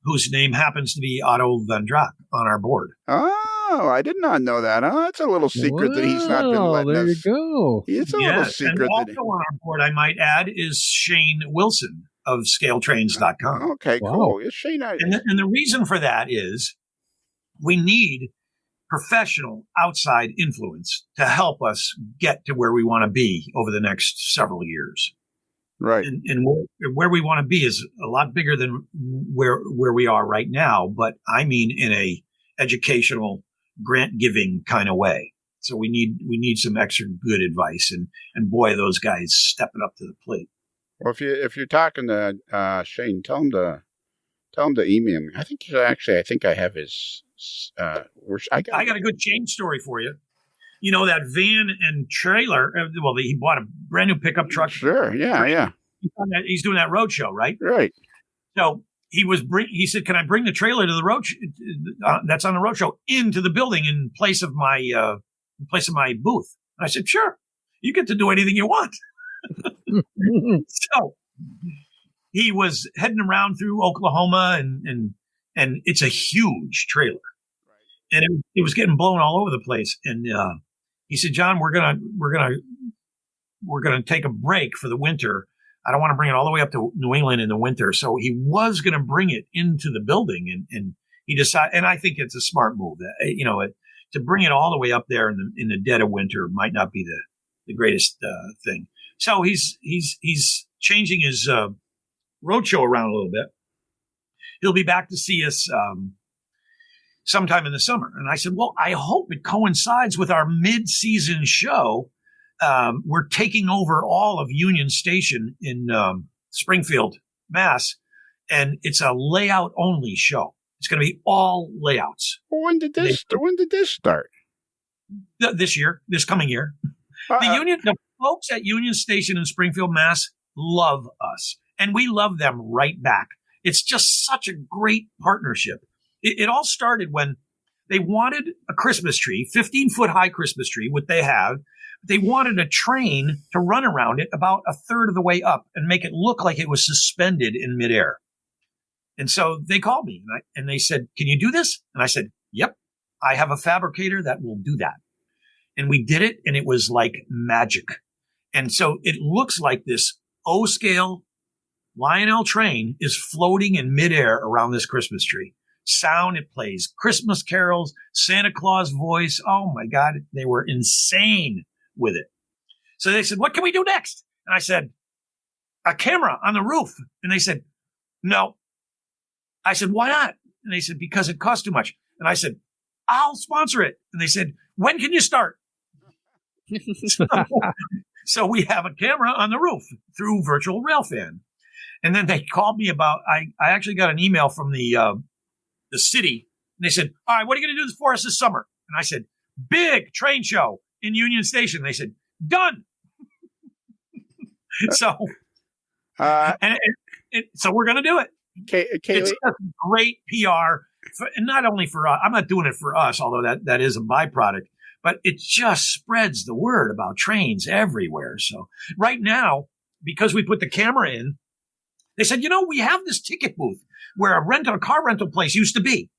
whose name happens to be Otto Van Draak on our board. Oh, I did not know that. Oh, that's a little secret that he's not been letting us. There you go. It's a little secret. And also on our board, I might add, is Shane Wilson of ScaleTrains.com. Okay, cool. It's Shane. And the reason for that is we need professional outside influence to help us get to where we want to be over the next several years. Right. And where we want to be is a lot bigger than where we are right now, but I mean in a educational, grant giving kind of way. So we need some extra good advice, and boy, those guys stepping up to the plate. Well, if you're talking to Shane, tell him to email me. I think I have his. I got a good change story for you. You know, that van and trailer. Well, he bought a brand new pickup truck. Sure. Yeah. He's doing that road show, right? Right. So he said, "Can I bring the trailer to the road that's on the road show into the building in place of my booth?" And I said, "Sure. You get to do anything you want." So he was heading around through Oklahoma, and it's a huge trailer, and it was getting blown all over the place. And he said, "John, we're gonna take a break for the winter. I don't want to bring it all the way up to New England in the winter." So he was going to bring it into the building, and he decided. And I think it's a smart move. To bring it all the way up there in the dead of winter might not be the greatest thing. So he's changing his roadshow around a little bit. He'll be back to see us sometime in the summer. And I said, well, I hope it coincides with our mid-season show. We're taking over all of Union Station in Springfield, Mass. And it's a layout-only show. It's going to be all layouts. When did this start? This coming year. The folks at Union Station in Springfield, Mass. love us. And we love them right back. It's just such a great partnership. It all started when they wanted a Christmas tree, 15-foot high Christmas tree, what they have. They wanted a train to run around it about a third of the way up and make it look like it was suspended in midair. And so they called me and they said, "Can you do this?" And I said, "Yep, I have a fabricator that will do that." And we did it, and it was like magic. And so it looks like this O-scale Lionel train is floating in midair around this Christmas tree. sound. It plays Christmas carols, Santa Claus voice. Oh my God, they were insane with it. So they said, what can we do next? And I said, a camera on the roof. And they said, no. I said, why not? And they said, because it costs too much. And I said, I'll sponsor it. And they said, when can you start? So we have a camera on the roof through virtual Railfan. And then they called me about, I actually got an email from the city. And they said, all right, what are you going to do for us this summer? And I said, big train show in Union Station. They said, done. So, so we're going to do it. It's great PR, and not only for us. I'm not doing it for us, although that is a byproduct. But it just spreads the word about trains everywhere. So right now, because we put the camera in, they said, we have this ticket booth where a car rental place used to be.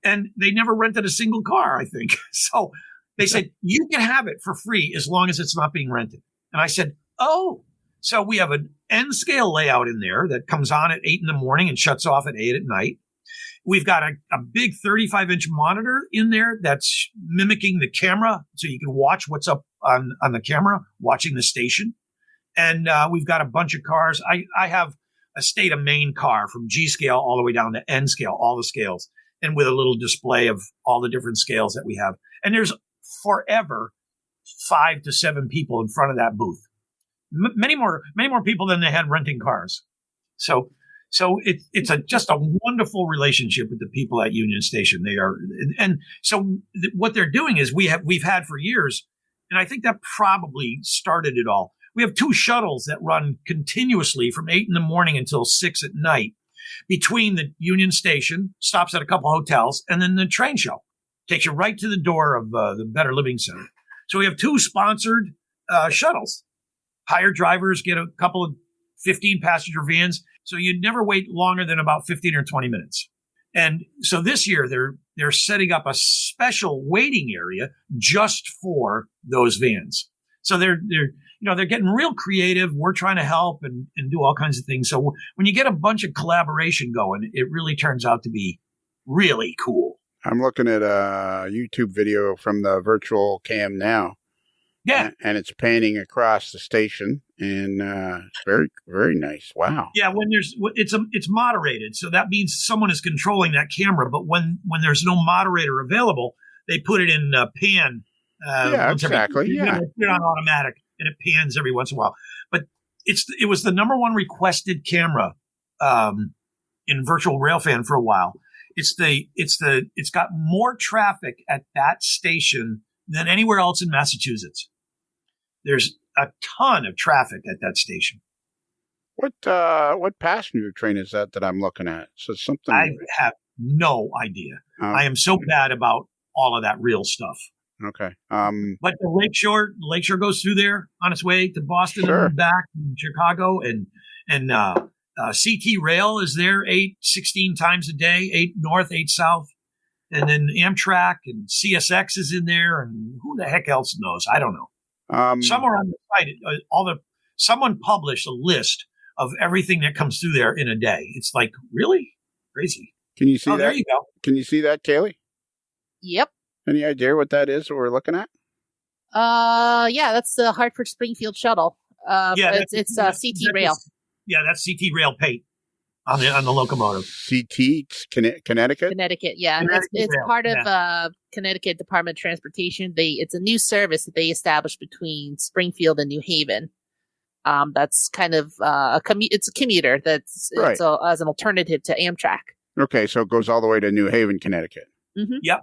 And they never rented a single car, I think. So they said, you can have it for free as long as it's not being rented. And I said, oh, so we have an N scale layout in there that comes on at 8 a.m. and shuts off at 8 p.m. We've got a big 35-inch monitor in there that's mimicking the camera, so you can watch what's up on the camera, watching the station. And we've got a bunch of cars. I have a state of Maine car from G scale all the way down to N scale, all the scales, and with a little display of all the different scales that we have. And there's forever 5 to 7 people in front of that booth. Many more people than they had renting cars. So it's just a wonderful relationship with the people at Union Station. They are, and so what they're doing is we've had for years, and I think that probably started it all. We have 2 shuttles that run continuously from 8 a.m. until 6 p.m. between the Union Station, stops at a couple hotels, and then the train show takes you right to the door of the Better Living Center. So we have 2 sponsored shuttles. Hired drivers get a couple of 15-passenger vans. So you'd never wait longer than about 15 or 20 minutes. And so this year they're setting up a special waiting area just for those vans. So they're getting real creative. We're trying to help and do all kinds of things. So when you get a bunch of collaboration going, it really turns out to be really cool. I'm looking at a YouTube video from the virtual cam now. Yeah. And it's panning across the station, and it's very, very nice. Wow. Yeah, when it's moderated, so that means someone is controlling that camera. But when there's no moderator available, they put it in pan. Yeah, exactly. You put it on automatic, and it pans every once in a while. But it was the number one requested camera in virtual Railfan for a while. It's got more traffic at that station than anywhere else in Massachusetts. There's a ton of traffic at that station. What passenger train is that I'm looking at? So something I have no idea. I am so bad about all of that real stuff. Okay. But the Lakeshore goes through there on its way to Boston and back, and Chicago, and CT Rail is there 16 times a day, 8 north, 8 south, and then Amtrak and CSX is in there, and who the heck else knows? I don't know. Somewhere on the site, someone published a list of everything that comes through there in a day. It's like, really crazy. Can you see that? There you go. Can you see that, Kaylee? Yep. Any idea what that is that we're looking at? Yeah, that's the Hartford-Springfield Shuttle. It's CT Rail. That's CT Rail paint on the locomotive. CT Connecticut? Connecticut, yeah. It's part of Connecticut Department of Transportation. It's a new service that they established between Springfield and New Haven. That's kind of it's a commuter that's right. As an alternative to Amtrak. Okay, so it goes all the way to New Haven, Connecticut. Mm-hmm. Yep,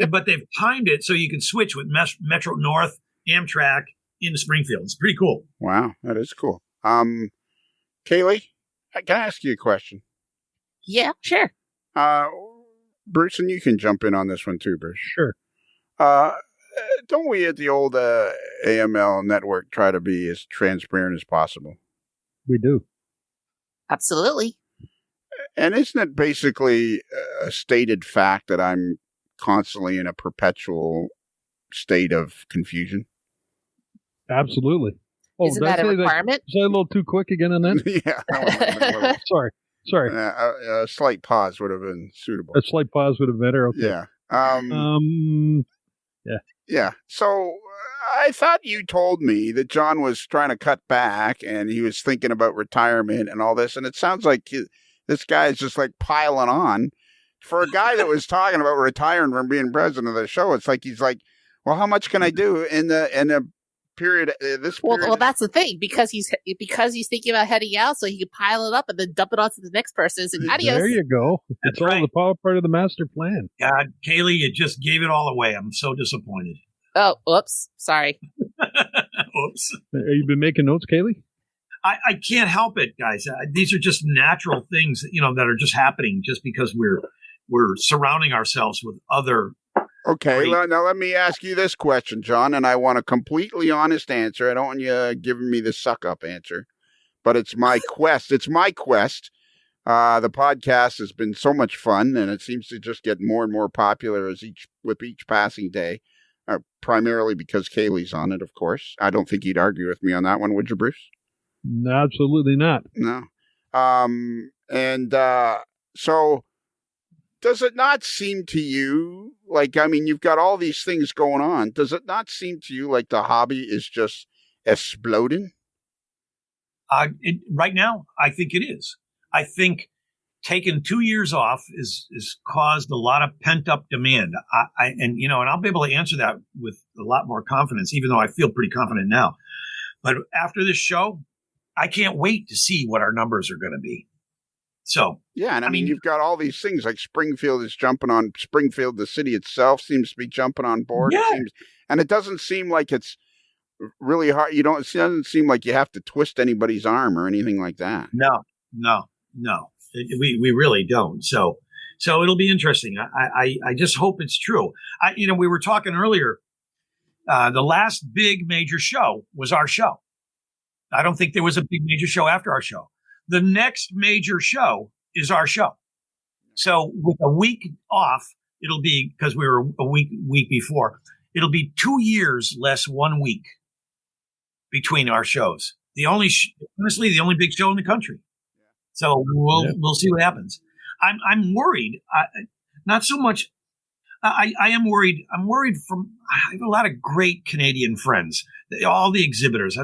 but they've timed it so you can switch with Metro North, Amtrak into Springfield. It's pretty cool. Wow, that is cool. Kaylee, can I ask you a question? Yeah, sure. Bruce, and you can jump in on this one too, Bruce. Sure. Don't we at the old AML network try to be as transparent as possible? We do. Absolutely. And isn't it basically a stated fact that I'm constantly in a perpetual state of confusion? Absolutely. Isn't that a requirement? Was I a little too quick again on that? Yeah. Sorry. Sorry. A slight pause would have been suitable. A slight pause would have been better. Okay. Yeah. Yeah. Yeah. So I thought you told me that John was trying to cut back and he was thinking about retirement and all this. And it sounds like this guy is just like piling on. For a guy that was talking about retiring from being president of the show, it's like he's like, well, how much can I do in the period? Well, that's the thing, because he's thinking about heading out, so he can pile it up and then dump it onto the next person. And adios. There you go. It's all the power part of the master plan. God, Kaylee, you just gave it all away. I'm so disappointed. Oh, whoops. Sorry. Oops. Have you been making notes, Kaylee? I can't help it, guys. These are just natural things, that are just happening just because we're surrounding ourselves with other. Okay, now let me ask you this question, John, and I want a completely honest answer. I don't want you giving me the suck-up answer, but it's my quest. It's my quest. The podcast has been so much fun, and it seems to just get more and more popular with each passing day, primarily because Kaylee's on it, of course. I don't think you'd argue with me on that one, would you, Bruce? No, absolutely not. No. So does it not seem to you like, you've got all these things going on. Does it not seem to you like the hobby is just exploding? Right now, I think it is. I think taking 2 years off is caused a lot of pent up demand. And I'll be able to answer that with a lot more confidence, even though I feel pretty confident now. But after this show, I can't wait to see what our numbers are going to be. So, yeah. And I mean, you've got all these things like Springfield is jumping on Springfield. The city itself seems to be jumping on board. Yeah. And it doesn't seem like it's really hard. It doesn't seem like you have to twist anybody's arm or anything like that. No. We really don't. So it'll be interesting. I just hope it's true. We were talking earlier. The last big major show was our show. I don't think there was a big major show after our show. The next major show is our show. So with a week off, it'll be, because we were a week before, it'll be 2 years less 1 week between our shows. Honestly, the only big show in the country. So we'll see what happens. I'm worried. Not so much. I am worried. I'm worried I have a lot of great Canadian friends. All the exhibitors.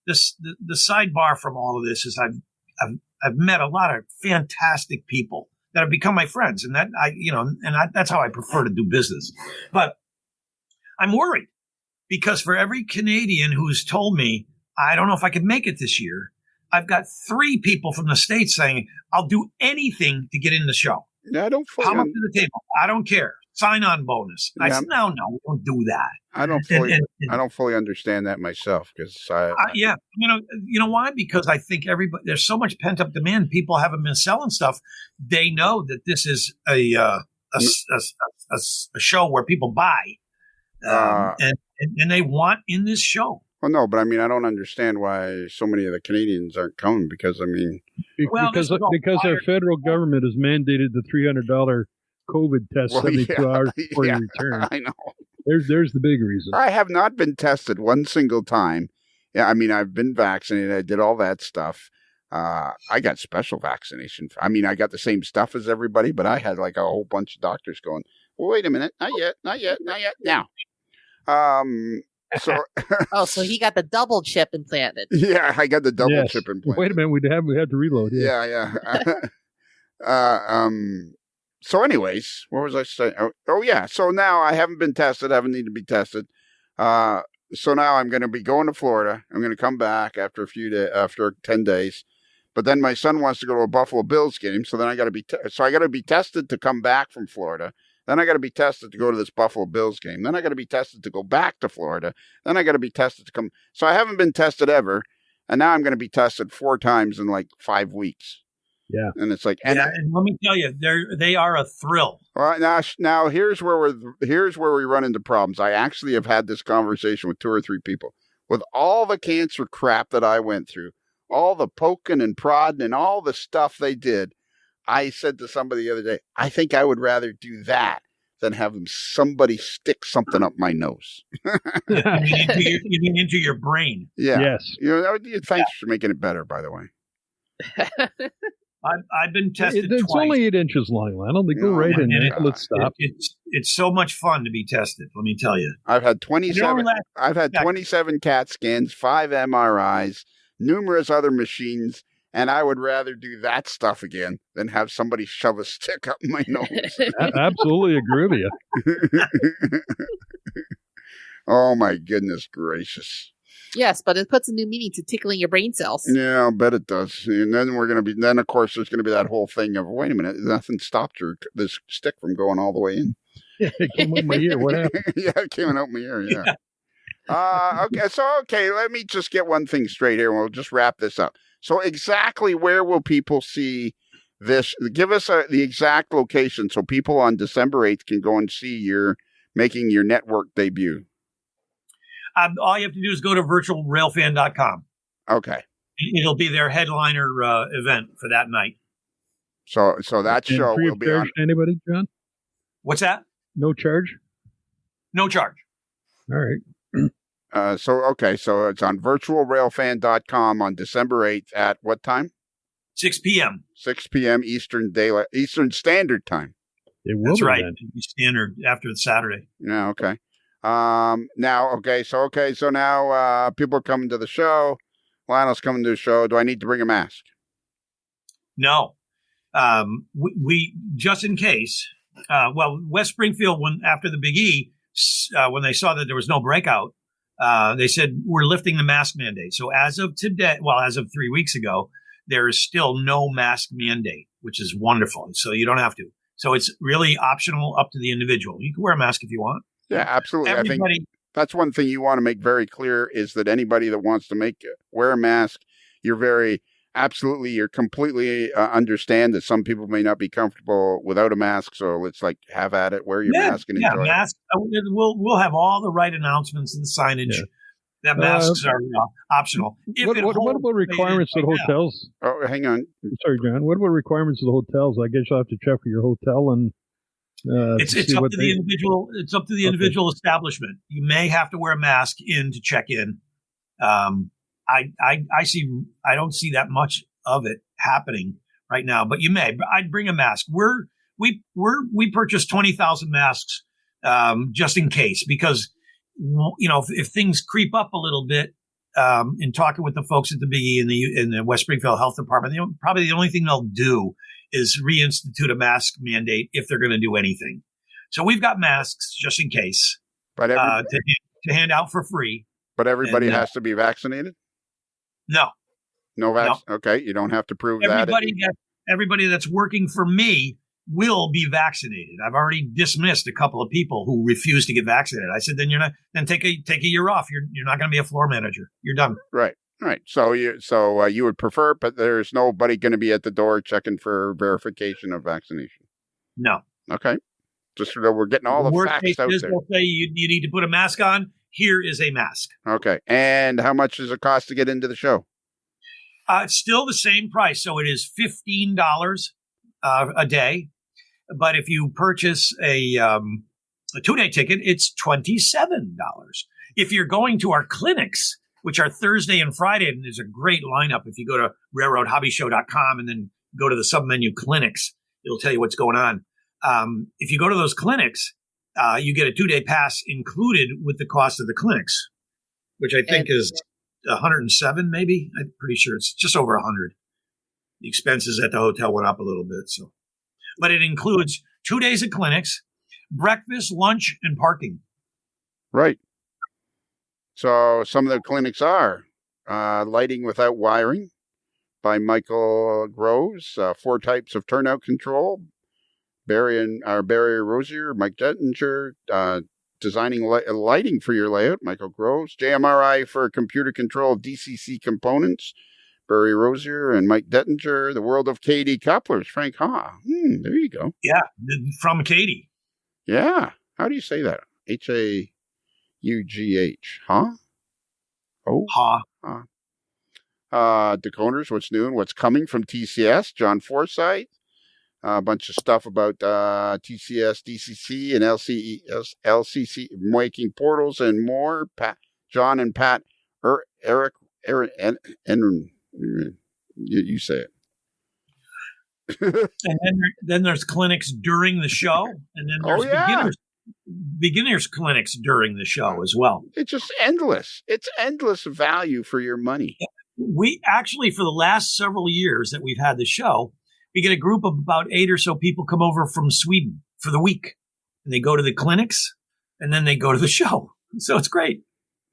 The sidebar from all of this is I've met a lot of fantastic people that have become my friends, and that's how I prefer to do business. But I'm worried because for every Canadian who's told me I don't know if I could make it this year, I've got 3 people from the States saying I'll do anything to get in the show. Yeah, I don't fully. Come up to the table. I don't care. Sign-on bonus. Yeah. I said, no, don't do that. I don't fully understand that myself because yeah, you know why? Because I think there's so much pent-up demand. People haven't been selling stuff. They know that this is a show where people buy, and they want in this show. Well, no, but I don't understand why so many of the Canadians aren't coming because because our federal government has mandated the $300 COVID test 72 hours before you return. I know. There's the big reason. I have not been tested one single time. Yeah, I've been vaccinated. I did all that stuff. I got special vaccination. I got the same stuff as everybody, but I had like a whole bunch of doctors going, well, wait a minute, not yet, now. So so he got the double chip implanted. Yeah, I got the double chip implanted. Wait a minute, we had to reload. Yeah. So anyways, what was I saying? Oh yeah. So now I haven't been tested. I haven't needed to be tested. So now I'm going to be going to Florida. I'm going to come back after after 10 days. But then my son wants to go to a Buffalo Bills game. So then I got to be tested to come back from Florida. Then I got to be tested to go to this Buffalo Bills game. Then I got to be tested to go back to Florida. Then I got to be tested to come. So I haven't been tested ever. And now I'm going to be tested 4 times in like 5 weeks. Yeah. And it's like, and let me tell you, they are a thrill. All right. Now here's where we run into problems. I actually have had this conversation with 2 or 3 people. With all the cancer crap that I went through, all the poking and prodding and all the stuff they did, I said to somebody the other day, I think I would rather do that than have somebody stick something up my nose. You mean into your brain? Yeah. Yes. Thanks for making it better, by the way. I've been tested It's twice. only 8 inches long, Lionel. They go right in there. Let's stop. It's so much fun to be tested, let me tell you. I've had 27 CAT scans, 5 MRIs, numerous other machines, and I would rather do that stuff again than have somebody shove a stick up my nose. Absolutely agree with you. Oh, my goodness gracious. Yes, but it puts a new meaning to tickling your brain cells. Yeah, I'll bet it does. And then of course, there's going to be that whole thing of, wait a minute, nothing stopped this stick from going all the way in. It came out my ear. What happened? Yeah, it came out my ear, yeah. Okay, let me just get one thing straight here, and we'll just wrap this up. So exactly where will people see this? Give us the exact location so people on December 8th can go and see you're making your network debut. All you have to do is go to virtualrailfan.com. Okay. It'll be their headliner event for that night. So that show will be on. To anybody, John? What's that? No charge? No charge. All right. So it's on virtualrailfan.com on December 8th at what time? 6 p.m. 6 p.m. Eastern Standard Time. It will That's be right. then. It'll be standard after the Saturday. Yeah, okay. So now people are coming to the show. Lionel's coming to the show. Do I need to bring a mask? No. We just in case. West Springfield, after the Big E, when they saw that there was no breakout, they said we're lifting the mask mandate. So as of today, as of 3 weeks ago, there is still no mask mandate, which is wonderful. So you don't have to. So it's really optional, up to the individual. You can wear a mask if you want. Yeah, absolutely. I think that's one thing you want to make very clear is that anybody that wants to wear a mask, you're completely understand that some people may not be comfortable without a mask. So it's like, have at it, wear your mask and enjoy mask. We'll have all the right announcements and signage. Yeah. That masks are optional. What about requirements at hotels? Oh, hang on. Sorry, John. What about requirements of the hotels? I guess you'll have to check with your hotel and. It's up to the individual. It's up to the individual establishment. You may have to wear a mask in to check in. I don't see that much of it happening right now, but you may. But I'd bring a mask. We purchased 20,000 masks just in case, because if things creep up a little bit, in talking with the folks at the Big E in the West Springfield Health Department, probably the only thing they'll do is reinstitute a mask mandate if they're going to do anything. So we've got masks just in case, but to hand out for free. But everybody has to be vaccinated? No. No vaccine? No. Okay, you don't have to prove Everybody that's working for me will be vaccinated. I've already dismissed a couple of people who refused to get vaccinated. I said, then take a year off. You're not going to be a floor manager. You're done. Right. Right. So you would prefer, but there's nobody going to be at the door checking for verification of vaccination. No. Okay. Just so we're getting all the facts out there. They'll say you need to put a mask on. Here is a mask. Okay. And how much does it cost to get into the show? It's still the same price. So it is $15 a day. But if you purchase a 2-day ticket, it's $27. If you're going to our clinics, which are Thursday and Friday, and there's a great lineup. If you go to railroadhobbyshow.com and then go to the submenu clinics, it'll tell you what's going on. If you go to those clinics, you get a 2-day pass included with the cost of the clinics, which I think is $107, maybe. I'm pretty sure it's just over $100. The expenses at the hotel went up a little bit, but it includes 2 days of clinics, breakfast, lunch, and parking. Right. So some of the clinics are Lighting Without Wiring by Michael Groves, 4 types of turnout control, Barry Rosier, Mike Dettinger, designing lighting for your layout, Michael Groves, JMRI for computer control of DCC components, Barry Rosier and Mike Dettinger, The World of KD Couplers, Frank Ha. There you go. Yeah, from Katie. Yeah. How do you say that? HAUGH. Huh? Oh. Ha. Deconers, what's new and what's coming from TCS, John Forsyth. A bunch of stuff about TCS, DCC, and LCC, making portals and more. John and Pat, Eric, You say it. And then there's clinics during the show, and then there's beginners clinics during the show as well. It's just endless. It's endless value for your money. We actually, for the last several years that we've had the show, we get a group of about 8 or so people come over from Sweden for the week, and they go to the clinics, and then they go to the show. So it's great.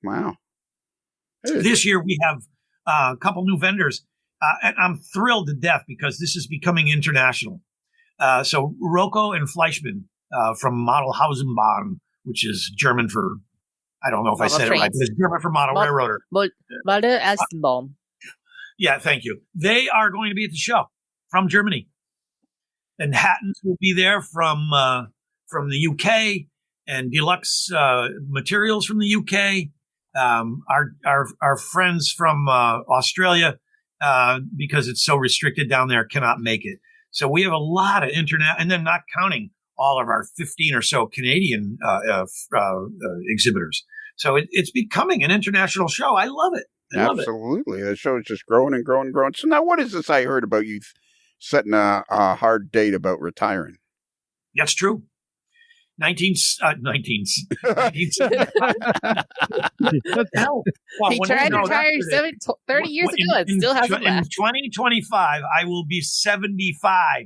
Wow. This year we have a couple new vendors, and I'm thrilled to death because this is becoming international. So Rocco and Fleischmann from Model Hausenbahn, which is German for, I don't know if I said it right, but it's German for Model Railroader. Model Hausenbahn. Yeah, thank you. They are going to be at the show from Germany. And Hattons will be there from the UK, and Deluxe Materials from the UK. Our friends from Australia, because it's so restricted down there, cannot make it. So we have a lot of internet, and then not counting all of our 15 or so Canadian exhibitors. So it's becoming an international show. I love it. Absolutely. The show is just growing and growing and growing. So now what is this I heard about you setting a hard date about retiring? That's true. 1975. He tried to retire 30 years ago and still hasn't left. In 2025, I will be 75.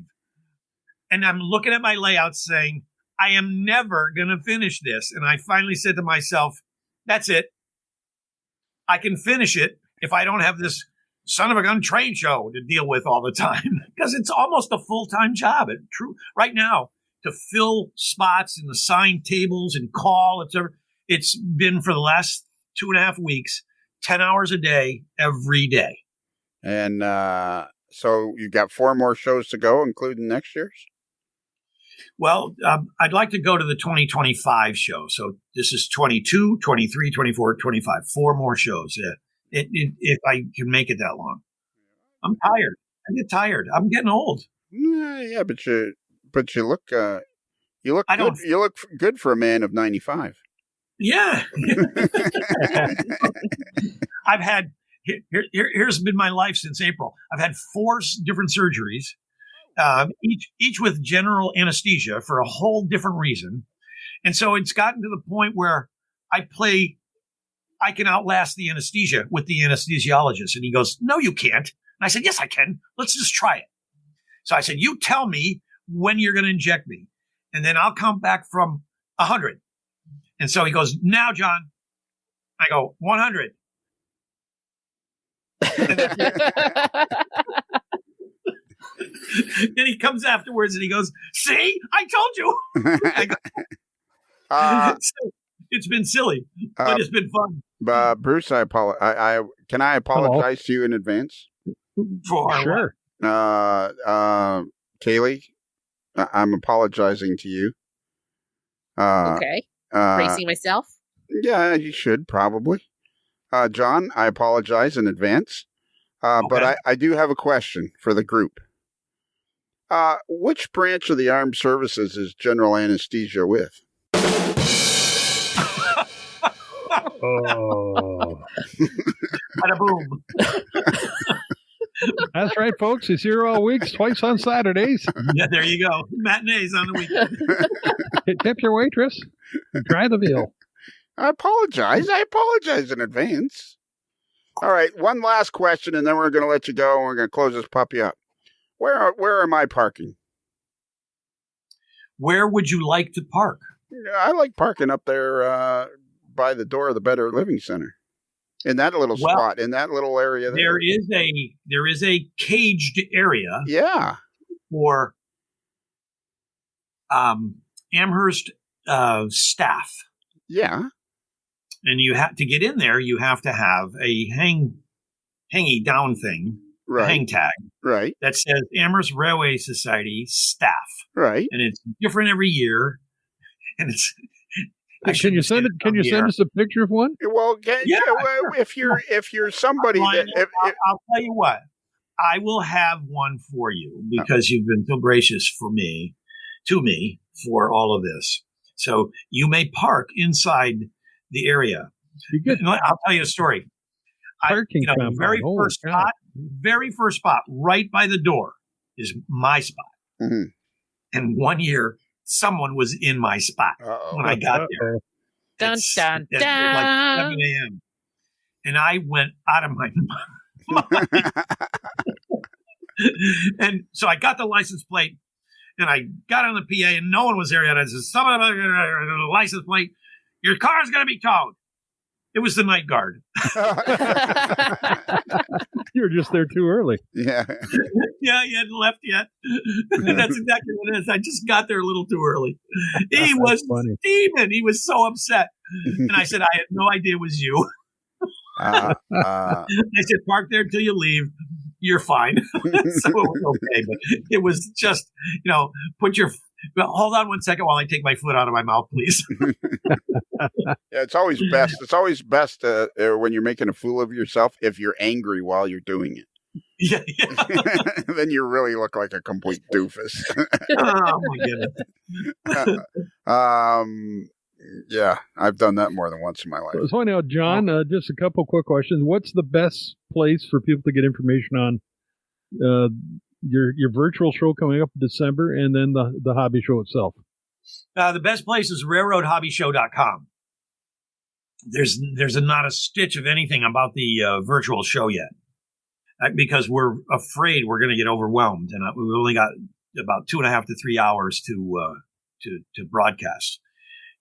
And I'm looking at my layout saying, I am never going to finish this. And I finally said to myself, that's it. I can finish it if I don't have this son of a gun trade show to deal with all the time. Because it's almost a full-time job. Right now, to fill spots and assign tables and call, etc. It's been for the last 2.5 weeks, 10 hours a day, every day. And so you got 4 more shows to go, including next year's? Well, I'd like to go to the 2025 show. So this is 22, 23, 24, 25. 4 more shows. If I can make it that long. I'm tired. I get tired. I'm getting old. Yeah, but you look good. You look good for a man of 95. Yeah. I've had here's been my life since April. I've had 4 different surgeries, each with general anesthesia for a whole different reason, and so it's gotten to the point where I can outlast the anesthesia with the anesthesiologist, and he goes, "No, you can't." And I said, "Yes, I can. Let's just try it." So I said, "You tell me when you're going to inject me, and then I'll count back from 100. And so he goes, "Now, John." I go, 100. Then he comes afterwards and he goes, "See, I told you." So it's been silly, but it's been fun. Bruce, can I apologize to you in advance? For sure. Kaylee, I'm apologizing to you. Okay. Bracing myself? Yeah, you should probably. John, I apologize in advance. Okay. But I do have a question for the group. Which branch of the armed services is general anesthesia with? Oh. Bada boom. That's right, folks. It's here all weeks, twice on Saturdays. Yeah, there you go. Matinees on the weekend. Tip your waitress and try the meal. I apologize in advance. All right, one last question, and then we're going to let you go, and we're going to close this puppy up. Where am I parking? Where would you like to park? I like parking up there by the door of the Better Living Center. In that little spot, in that little area there. There is a caged area. Yeah. For Amherst staff. Yeah. And you have to get in there, you have to have a hangy down thing, right. Hang tag. Right. That says Amherst Railway Society staff. Right. And it's different every year. And it's Can you send us a picture of one? Well, if you're somebody I'll tell you what. I will have one for you because you've been so gracious to me for all of this. So you may park inside the area. I'll tell you a story. parking the very first spot right by the door is my spot. Mm-hmm. And one year, someone was in my spot when I got there. Dun, dun, dun. Like 7 a.m. And I went out of my mind. And so I got the license plate and I got on the PA and no one was there yet. I said, someone the license plate, your car's going to be towed. It was the night guard. You were just there too early. Yeah. Yeah, he hadn't left yet. That's exactly what it is. I just got there a little too early. He was steaming. He was so upset. And I said, I had no idea it was you. I said, park there till you leave. You're fine. So it was okay. But it was just, hold on 1 second while I take my foot out of my mouth, please. Yeah, it's always best. It's always best when you're making a fool of yourself if you're angry while you're doing it. Yeah. Then you really look like a complete doofus. Oh my goodness. Yeah, I've done that more than once in my life. I was finding out, John, just a couple quick questions. What's the best place for people to get information on your virtual show coming up in December and then the hobby show itself? The best place is railroadhobbyshow.com. There's not a stitch of anything about the virtual show yet because we're afraid we're going to get overwhelmed, and we've only got about 2.5 to 3 hours to broadcast.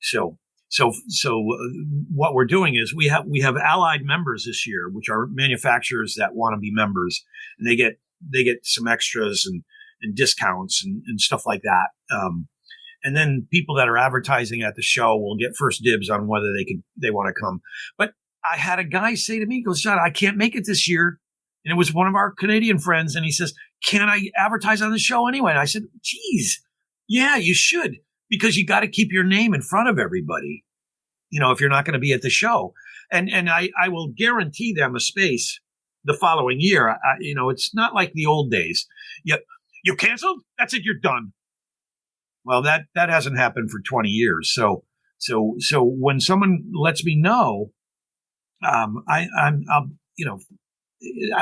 So what we're doing is we have allied members this year, which are manufacturers that want to be members, and they get some extras and discounts and stuff like that. And then people that are advertising at the show will get first dibs on whether they want to come. But I had a guy say to me, he goes, John, I can't make it this year. And it was one of our Canadian friends. And he says, can I advertise on the show anyway? And I said, geez, yeah, you should, because you got to keep your name in front of everybody, if you're not going to be at the show. And I will guarantee them a space the following year. It's not like the old days. You canceled? That's it. You're done. Well, that hasn't happened for 20 years. So when someone lets me know, I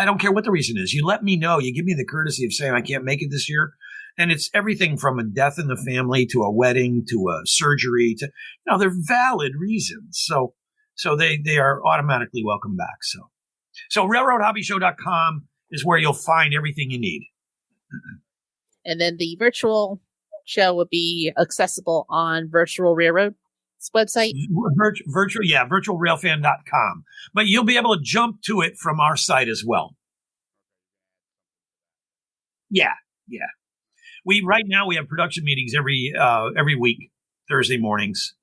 don't care what the reason is. You let me know. You give me the courtesy of saying I can't make it this year. And it's everything from a death in the family to a wedding to a surgery to, they're valid reasons. So they are automatically welcome back. So railroadhobbyshow.com is where you'll find everything you need. And then the virtual show would be accessible on Virtual Railroad's website. Virtualrailfan.com. But you'll be able to jump to it from our site as well. Yeah. Right now we have production meetings every week, Thursday mornings,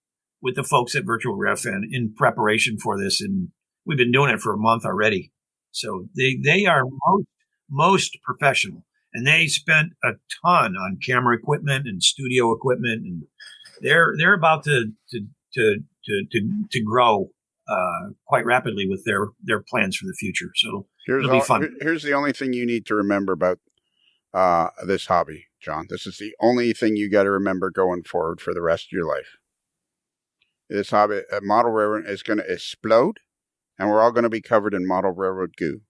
with the folks at Virtual Railfan in preparation for this, and we've been doing it for a month already. So they are most professional, and they spent a ton on camera equipment and studio equipment, and they're about to grow quite rapidly with their plans for the future. So it'll be fun. Here's the only thing you need to remember about this hobby, John. This is the only thing you got to remember going forward for the rest of your life. This hobby, model railroad, is going to explode, and we're all going to be covered in model railroad goo.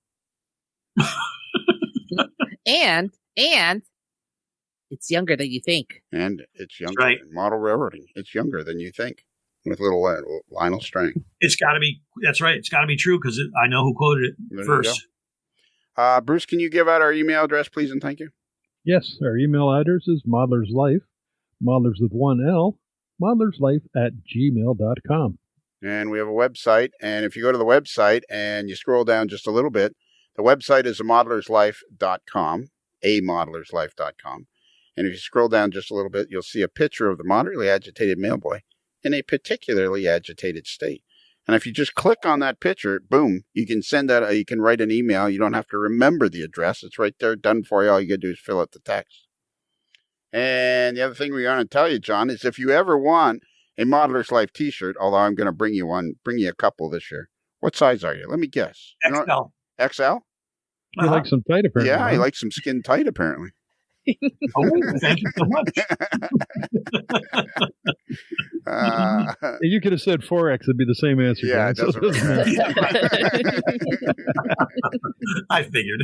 and it's younger than you think. And it's younger. Right. Model railroading, it's younger than you think. With little Lionel String. It's got to be. That's right. It's got to be true because I know who quoted it first. Bruce, can you give out our email address, please, and thank you? Yes, our email address is modeler'slife, modelers with one L, modeler'slife@gmail.com. And we have a website, and if you go to the website and you scroll down just a little bit, the website is amodeler'slife.com, amodeler'slife.com. And if you scroll down just a little bit, you'll see a picture of the moderately agitated mailboy in a particularly agitated state. And if you just click on that picture, boom, you can send that, you can write an email. You don't have to remember the address. It's right there, done for you. All you got to do is fill out the text. And the other thing we want to tell you, John, is if you ever want a Modeler's Life t-shirt, although I'm going to bring you a couple this year. What size are you? Let me guess. XL. XL? You like some tight, apparently. Yeah, I like some skin tight, apparently. Oh, thank you so much. You could have said Forex; it'd be the same answer. Yeah, it doesn't I figured.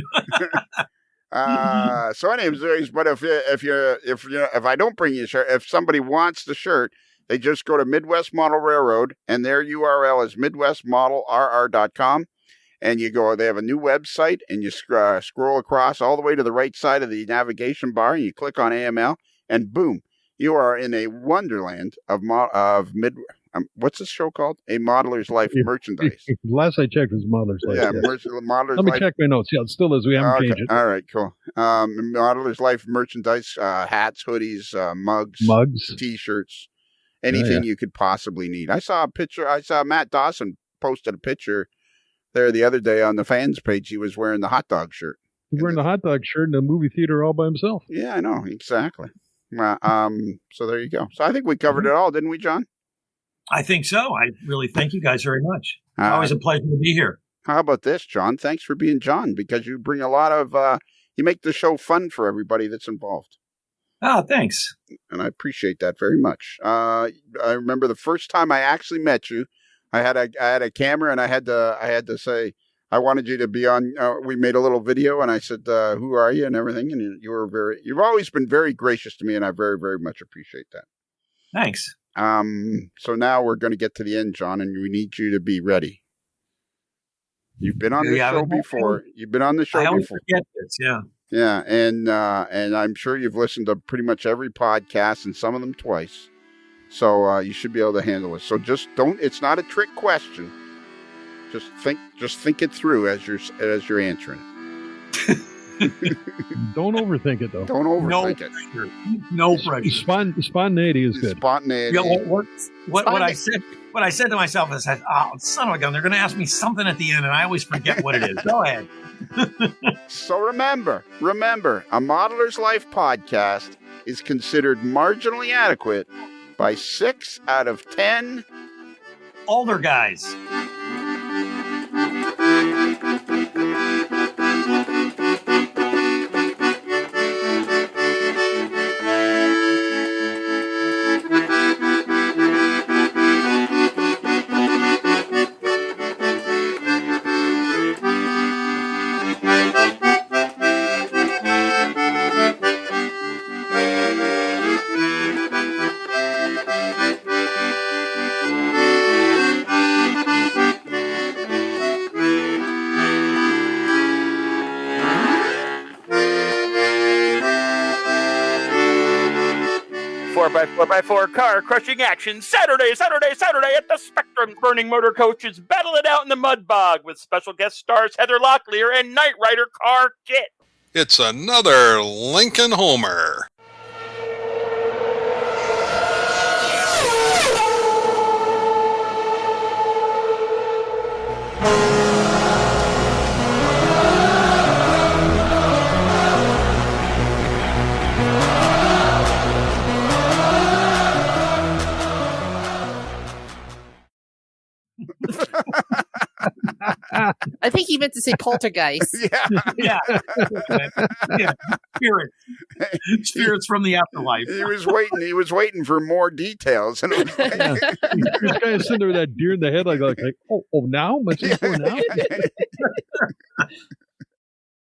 So anyways, but if I don't bring you a shirt, if somebody wants the shirt, they just go to Midwest Model Railroad, and their URL is midwestmodelrr.com. And you go, they have a new website, and you scroll across all the way to the right side of the navigation bar, and you click on AML, and boom, you are in a wonderland of what's this show called? A Modeler's Life Merchandise. Last I checked was Modeler's Life. Yeah, Modeler's Let me Life. check my notes. Yeah, it still is. We haven't changed it. All right, cool. Modeler's Life merchandise, hats, hoodies, mugs, T-shirts, anything you could possibly need. I saw a picture. I saw Matt Dawson posted a picture there the other day on the fans page. He was wearing the hot dog shirt. He's wearing the hot dog shirt in a movie theater all by himself. Yeah, I know. Exactly. So there you go. So I think we covered it all, didn't we, John? I think so. I really thank you guys very much. It's always a pleasure to be here. How about this, John? Thanks for being John, because you bring a lot of, you make the show fun for everybody that's involved. Oh, thanks. And I appreciate that very much. I remember the first time I actually met you, I had a camera, and I had to say, I wanted you to be on, we made a little video, and I said, who are you and everything. And you've always been very gracious to me, and I very, very much appreciate that. Thanks. So now we're going to get to the end, John, and we need you to be ready. You've been on the show before. You've been on the show before. I always forget this, yeah. Yeah, and I'm sure you've listened to pretty much every podcast, and some of them twice. So you should be able to handle it. So just don't. It's not a trick question. Just think it through as you're answering it. Don't overthink it, though. Don't overthink it. No pressure. Spontaneity is good. Spontaneity. Yeah, what I said to myself is, "Oh, son of a gun! They're going to ask me something at the end, and I always forget what it is." Go ahead. So remember, a Modeler's Life podcast is considered marginally adequate by 6 out of 10 older guys. Four car crushing action Saturday at the Spectrum. Burning motor coaches battle it out in the mud bog with special guest stars Heather Locklear and Knight Rider Car Kit. It's another Lincoln Homer. I think he meant to say poltergeist. Yeah. Spirits from the afterlife. He was waiting for more details. And this guy is sitting there with that deer in the head, like oh, now? Am I seeing for now?